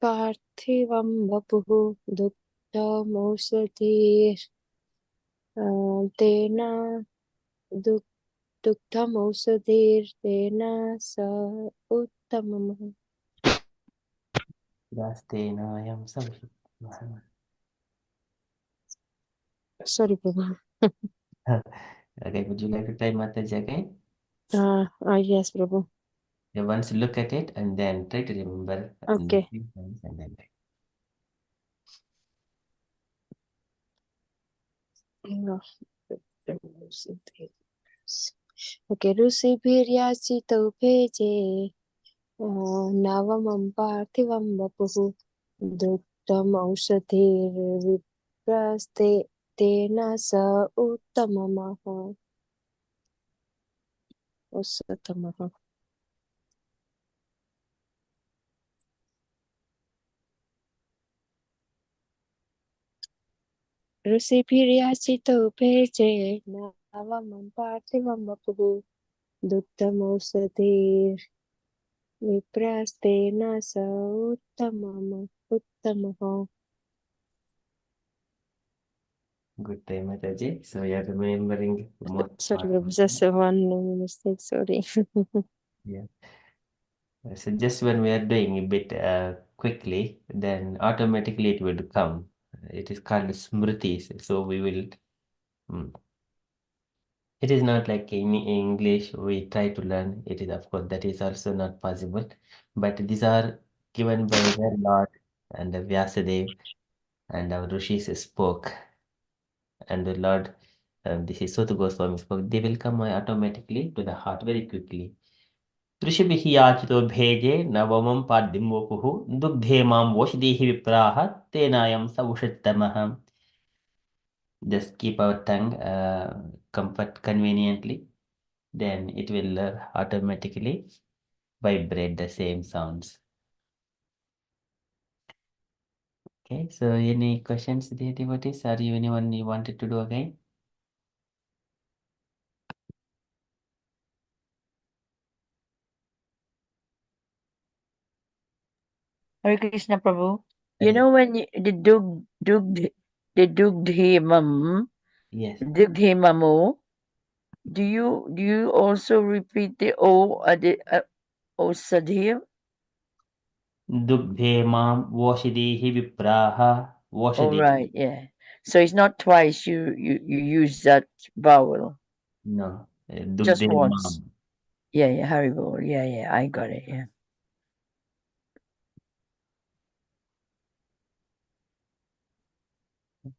पार्थिवं वपुः तेन दुग्धमौषधिर्तेन स उत्तमः. तेनायं सवुषित्तमः. Sorry, Prabhu. Okay, would you like to try Mataji again? Yes, Prabhu. Yeah, once look at it and then try to remember Okay. the things and then Okay, ऋषिभिर्याचितो भेजे नवमं पार्थिवं वपुः दुग्धमौषधिर्विप्रस्ते तेन स उत्तमः. ऋषिभिर्याचितो भेजे नवमं पार्थिवं वपुः दुग्धमौषधिर्विप्रस्तेन स उत्तमः. good day, Mataji. So you are remembering most Sorry, part. Prabhu, just one mistake, sorry. Yeah. So just when we are doing a bit quickly, then automatically it would come. It is called smritis. So we will. It is not like in English we try to learn. It is, of course, that is also not possible. But these are given by the Lord and the Vyasadev and our rishis spoke. And the Lord, this is Suta Goswami spoke. They will come automatically to the heart very quickly. ऋषिभिः याचितो भेजे नवमं पाद्यं वपुः दुग्धे मां वोषधीः विप्राः तेनायं स उषित्तमः. Just keep our tongue comfort conveniently, then it will automatically vibrate the same sounds. Okay, so any questions, dear devotees? Or anyone you wanted to do again? Hare Krishna Prabhu. You Hare- know when the dugdhemam, Yes. dugdhemamo, do you also repeat the O sadhir? Dugdhe mam voshidehi vipraha All voshidehi. right, yeah. So it's not twice you use that vowel. No. Just Dugdhe once. mam. Yeah, Haribol. Yeah, I got it, yeah.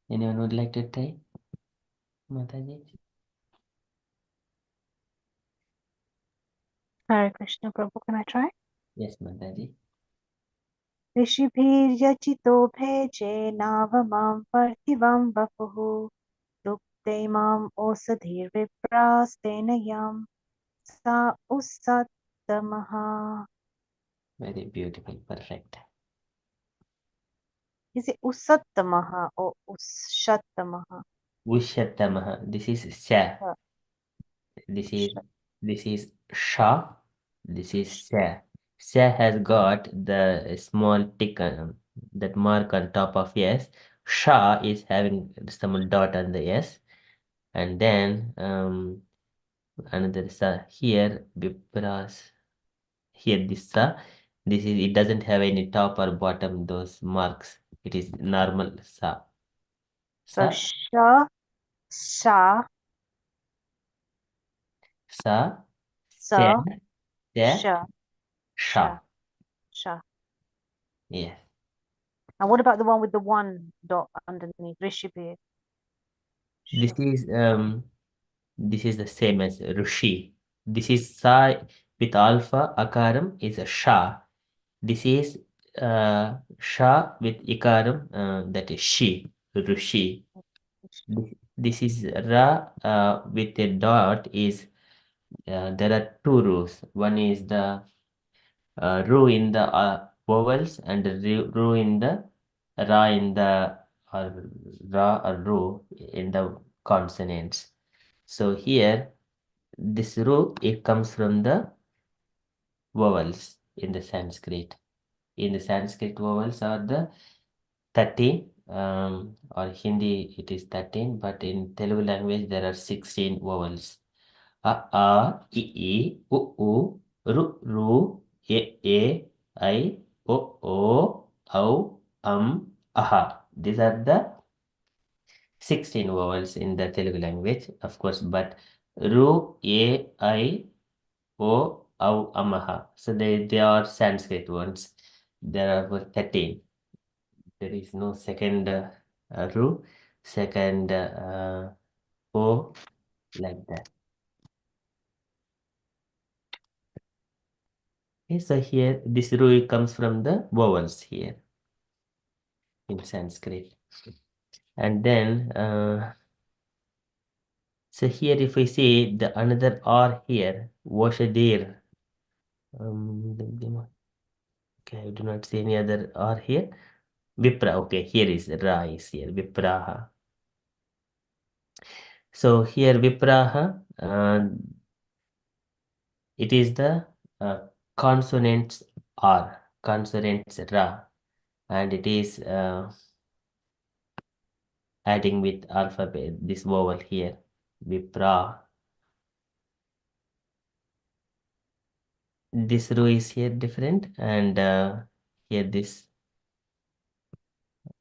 Anyone would like to try? Mataji? Hare Krishna Prabhu, can I try? Yes, Mataji. ऋषिभिर्यचितो भेजे नावमां पार्थिवं वपुः दुग्धे माम् ओषधिर्विप्रास्तेन यं सा usattamah. Very beautiful. Perfect. Is it usattamah or ushattamah? Ushatamaha. This is Sha. This is Sha. This is Sa. Sa has got the small tick, that mark on top of S. Sha is having some dot on the S. And then another Sa here, Vipras. Here this Sa. This is, it doesn't have any top or bottom, those marks. It is normal Sa. So Sa, sha, sa, Sa, Sa, sa, Sa, sha, Sha. sha. Yes. And what about the one with the one dot underneath? Rishibir. This is the same as Rishi. This is Sa with alpha akaram is a Sha. This is Sha with ikaram, that is Shi, Rishi. This is Ra with a dot is, there are two rows. One is the row in the vowels and the row in the Ra in the Ra or row in the consonants. So here this row, it comes from the vowels in the Sanskrit. In the Sanskrit, vowels are the 13, or Hindi it is 13, but in Telugu language there are 16 vowels. A, I, U, Ru, E, I, O, Aha. These are the 16 vowels in the Telugu language, of course, but Ru, E, I, O, Au, Amaha. So they are Sanskrit ones. There are 13. There is no second Ru, second O, like that. Okay, so here this Ru comes from the vowels here in Sanskrit. And then, so here if we see the another R here, Washadir. Okay, I do not see any other R here. Vipra, okay, here is Ra is here, Vipraha. So here Vipraha, it is the consonants R, consonants Ra, and it is adding with alphabet, this vowel here, Vipra. This row is here different, and here this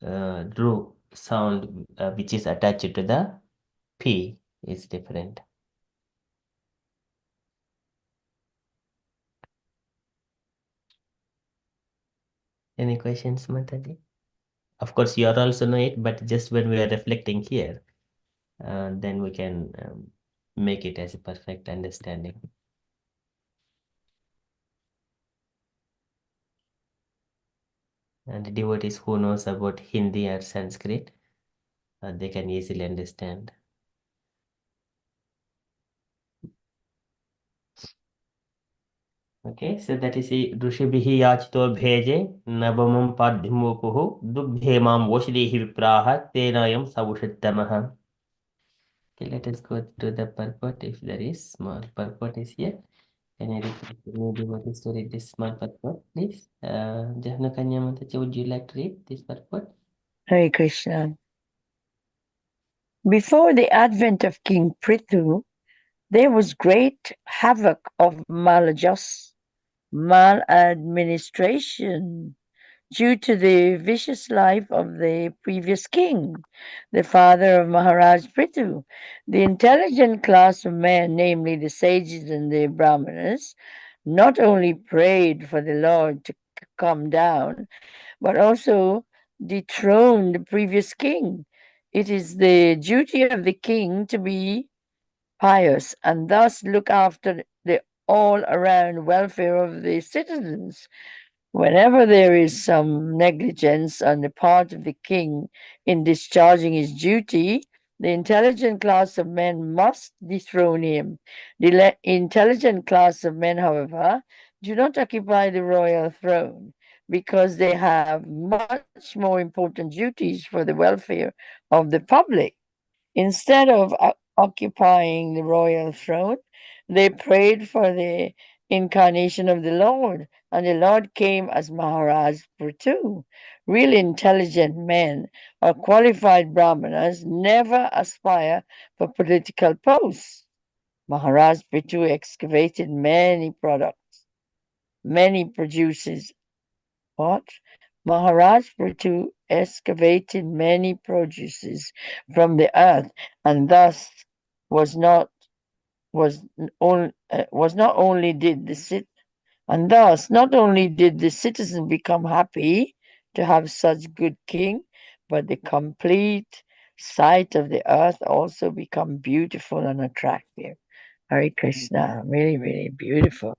row sound which is attached to the P is different. Any questions, Mataji? Of course, you are also know it, but just when we are reflecting here, then we can make it as a perfect understanding. And the devotees who knows about Hindi or Sanskrit, they can easily understand. Okay, so that is Rushibihi yachito bheje navamam padhimupuhu dugdhemam voshrihi vipraha tenayam savushattamaha. Okay, let us go to the purport if there is. Small purport is here. Can I request the devotees to read this small purport, please? Jahanakanya Mataji, would you like to read this purport? Hare Krishna. Before the advent of King Prithu, there was great havoc of maladministration due to the vicious life of the previous king, the father of Maharaj Prithu. The intelligent class of men, namely the sages and the brahmanas, not only prayed for the Lord to come down, but also dethroned the previous king. It is the duty of the king to be pious and thus look after the all around welfare of the citizens. Whenever there is some negligence on the part of the king in discharging his duty, the intelligent class of men must dethrone him. The intelligent class of men, however, do not occupy the royal throne because they have much more important duties for the welfare of the public. Instead of occupying the royal throne, they prayed for the incarnation of the Lord, and the Lord came as Maharaj Prithu. Real intelligent men or qualified brahmanas never aspire for political posts. Maharaj Prithu excavated many produces. What? Maharaj Prithu excavated many produces from the earth, and thus was not only did the citizen become happy to have such good king, but the complete sight of the earth also become beautiful and attractive. Hare Krishna, really, really beautiful.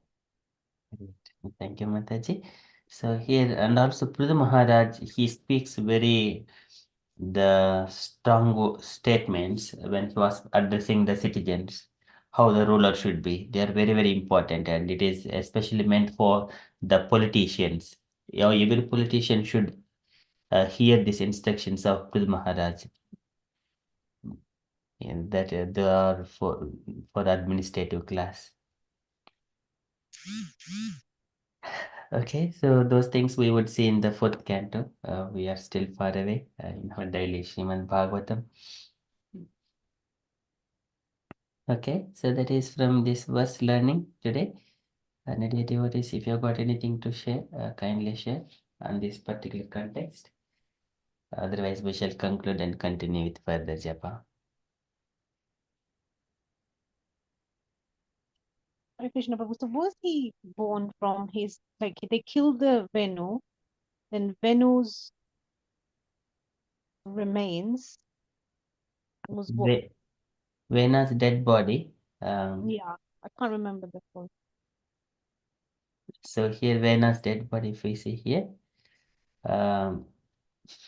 Thank you, Mataji. So here, and also Prithu Maharaj, he speaks very the strong statements when he was addressing the citizens, how the ruler should be. They are very, very important, and it is especially meant for the politicians. You know, every politician should hear these instructions of Prithu Maharaj, and that they are for the administrative class. Okay, so those things we would see in the fourth canto. We are still far away in our daily Srimad Bhagavatam. Okay, so that is from this verse learning today. Nadia devotees, if you have got anything to share, kindly share on this particular context. Otherwise, we shall conclude and continue with further japa. Hare Krishna Prabhu. So was he born from his, like they killed the Venu, then Venu's remains was what? Vena's dead body. Yeah, I can't remember the full. So here Vena's dead body, if we see here,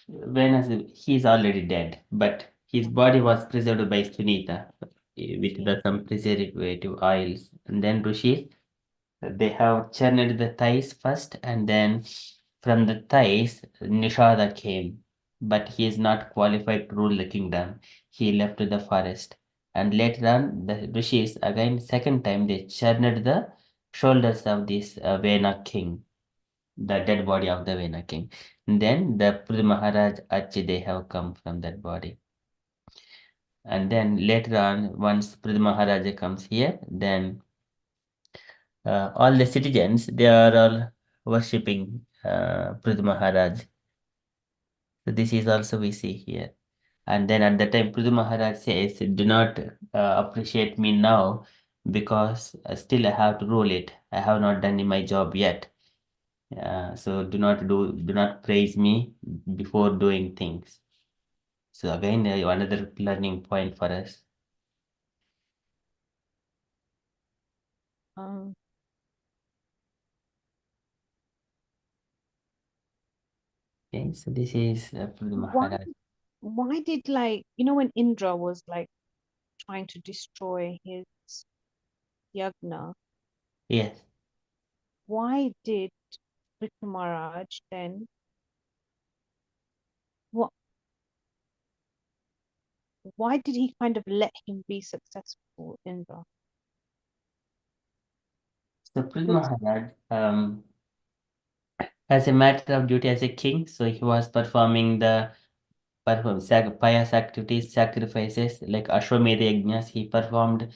Venus, he's already dead, but his body was preserved by Sunita with some preservative oils. And then Rishi, they have churned the thighs first, and then from the thighs, Nishada came. But he is not qualified to rule the kingdom. He left to the forest. And later on, the rishis, again, second time, they churned the shoulders of this Vena king, the dead body of the Vena king. And then the Prid Maharaj Achi, they have come from that body. And then later on, once Prid Maharaja comes here, then all the citizens, they are all worshipping Prid Maharaj. So this is also we see here. And then at the time, Prithu Maharaj says, do not appreciate me now because still I have to rule it. I have not done my job yet. So do not praise me before doing things. So again, another learning point for us. Okay, so this is Prithu Maharaj. Why did, like, you know, when Indra was like trying to destroy his yagna, Yes. why did Prithu Maharaj then what why did he kind of let him be successful, Indra? So Prithvi Maharaj, as a matter of duty as a king, so he was performing the pious activities, sacrifices like Ashwamedha Yajnas. He performed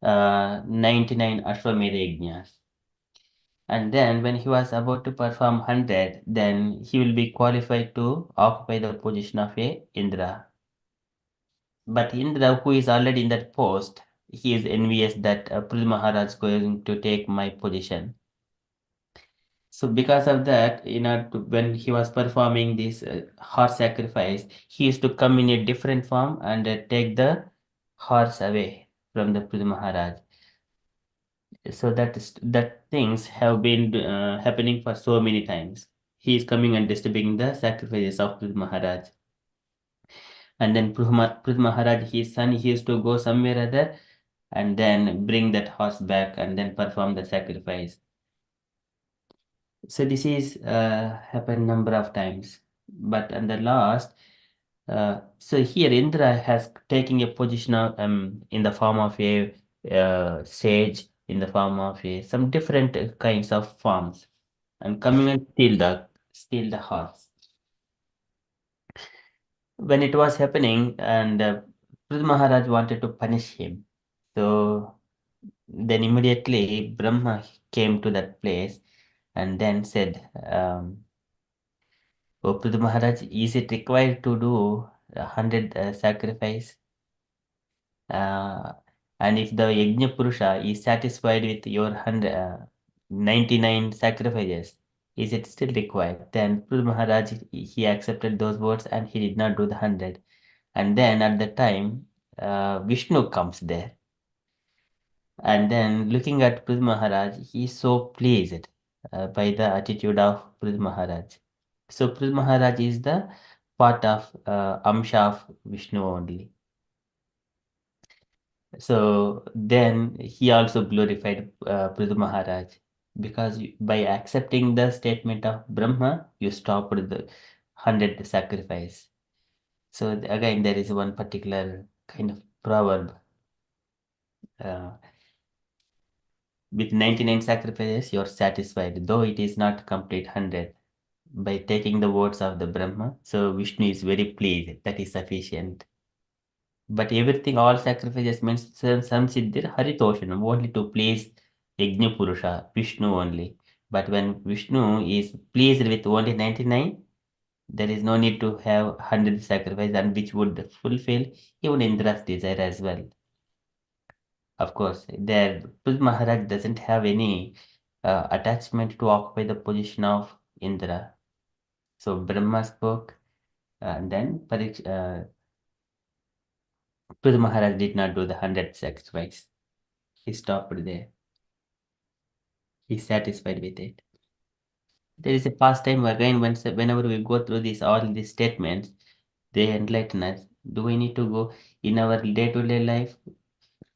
99 Ashwamedha Yajnas. And then when he was about to perform 100, then he will be qualified to occupy the position of a Indra. But Indra, who is already in that post, he is envious that Prithvi Maharaj is going to take my position. So because of that, when he was performing this horse sacrifice, he used to come in a different form and take the horse away from the Prithvi Maharaj. So that things have been happening for so many times. He is coming and disturbing the sacrifices of Prithvi Maharaj. And then Prithvi Maharaj, his son, he used to go somewhere other and then bring that horse back and then perform the sacrifice. So this is happened number of times. But on the last, so here Indra has taken a position of, in the form of a sage, in the form of some different kinds of forms, and coming and steal the horse. When it was happening, and Prithvi Maharaj wanted to punish him, so then immediately Brahma came to that place and then said, "O Prithvi Maharaj, is it required to do 100 sacrifice? Uh, and if the Yajna Purusha is satisfied with your 99 sacrifices, is it still required?" Then Prithvi Maharaj, he accepted those words and he did not do the 100. And then at the time, Vishnu comes there. And then looking at Prithvi Maharaj, he is so pleased by the attitude of Prithvi Maharaj. So Prithvi Maharaj is the part of Amsha of Vishnu only. So then he also glorified Prithvi Maharaj, because by accepting the statement of Brahma, you stopped the 100 sacrifice. So again, there is one particular kind of proverb. Uh, with 99 sacrifices, you are satisfied, though it is not complete 100. By taking the words of the Brahma, so Vishnu is very pleased. That is sufficient. But everything, all sacrifices means some siddhir haritoshanam, only to please Yajna Purusha, Vishnu only. But when Vishnu is pleased with only 99, there is no need to have 100 sacrifices, and which would fulfill even Indra's desire as well. Of course, there Prithvi Maharaj doesn't have any attachment to occupy the position of Indra. So Brahma spoke, and then Prithvi Maharaj did not do the 100 sacrifice. He stopped there. He's satisfied with it. There is a pastime again whenever we go through all these statements, they enlighten us. Do we need to go in our day-to-day life?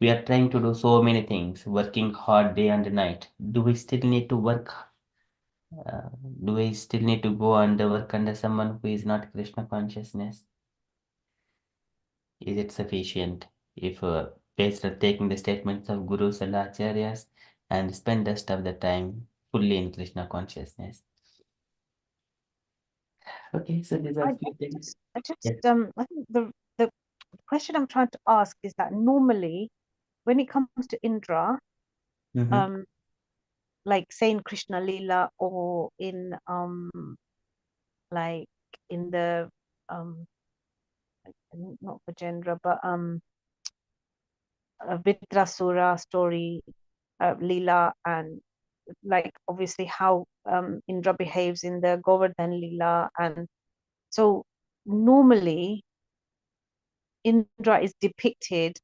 We are trying to do so many things, working hard day and night. Do we still need to work? Do we still need to go and work under someone who is not Krishna consciousness? Is it sufficient if based on taking the statements of gurus and acharyas and spend the rest of the time fully in Krishna consciousness? Okay, so these are few things. I just Yes. I think the question I'm trying to ask is that normally when it comes to Indra, Mhm. like say in Krishna Lila or in like in the not Gajendra but Vitrasura story, Lila, and like obviously how Indra behaves in the Govardhan Lila, and so normally Indra is depicted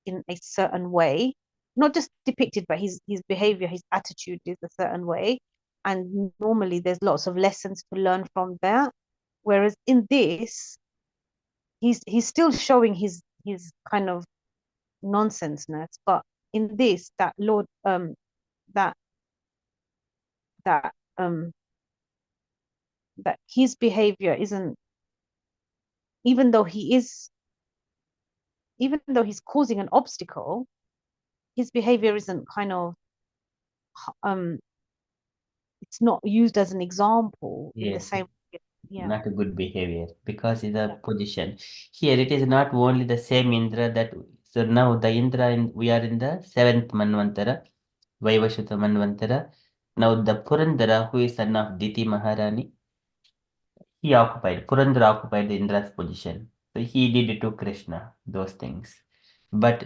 in a certain way, not just depicted, but his behavior, his attitude is a certain way, and normally there's lots of lessons to learn from that. Whereas in this, he's still showing his kind of nonsenseness, but in this, that Lord, that that that his behavior isn't, even though even though he's causing an obstacle, his behavior isn't kind of it's not used as an example in the Yes, same way. Yeah. not a good behavior because it's a Yeah. position. Here it is not only the same Indra that so now the Indra we are in the seventh Manvantara, Vaivashuta Manvantara. Now the Purandara, who is son of Diti Maharani, he occupied Purandara occupied the Indra's position. So he did it to Krishna, those things. But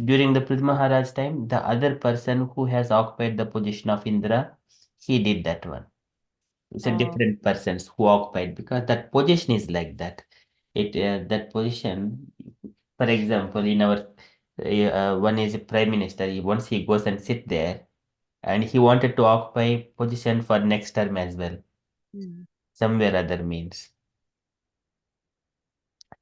during the Prithvi Maharaj time, the other person who has occupied the position of Indra, he did that one. It's a Oh. different persons who occupied because that position is like that. It that position, for example, in our one is a prime minister. Once he goes and sit there, and he wanted to occupy position for next term as well, somewhere other means.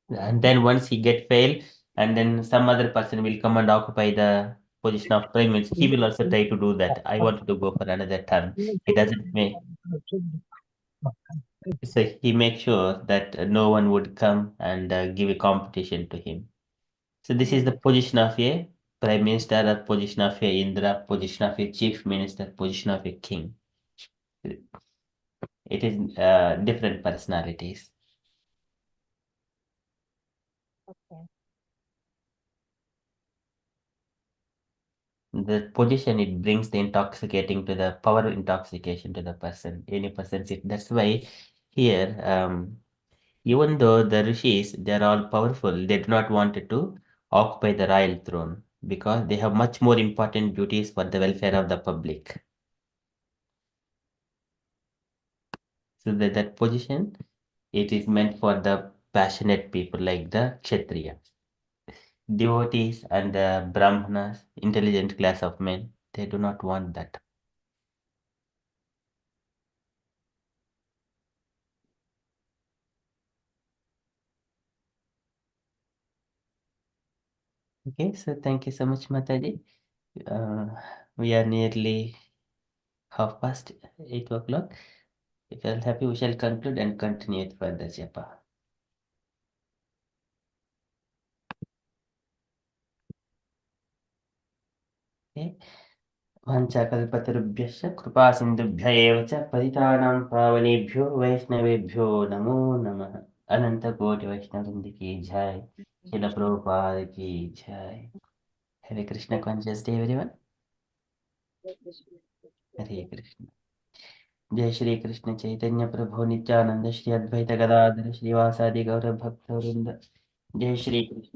And then once he get fail, and then some other person will come and occupy the position of prime minister. He will also try to do that. I wanted to go for another term. He doesn't make. So he makes sure that no one would come and give a competition to him. So this is the position of a prime minister, or position of a Indra, position of a chief minister, position of a king. It is different personalities. Okay. The position it brings the intoxicating to the power intoxication to the person. Any person sit. That's why here, even though the rishis they are all powerful, they do not want to occupy the royal throne because they have much more important duties for the welfare of the public. So that position it is meant for the passionate people like the Kshatriya. Devotees and the Brahmanas, intelligent class of men, they do not want that. Okay, so thank you so much, Mataji. We are nearly 8:30. If you are happy, we shall conclude and continue it further, Japa. Okay. वाञ्छाकल्पतरुभ्यश्च कृपासिन्धुभ्य एव च पतितानां पावनेभ्यो वैष्णवेभ्यो नमो नमः अनन्तकोटिवैष्णववृन्द की जय शिल प्रभुपाद की जय हरे कृष्ण कॉन्शियस डे एवरीवन हरे कृष्ण जय श्री कृष्ण चैतन्य प्रभु नित्यानंद श्री अद्वैत गदाधर श्रीवासादि गौर भक्तवृंद जय श्री कृष्ण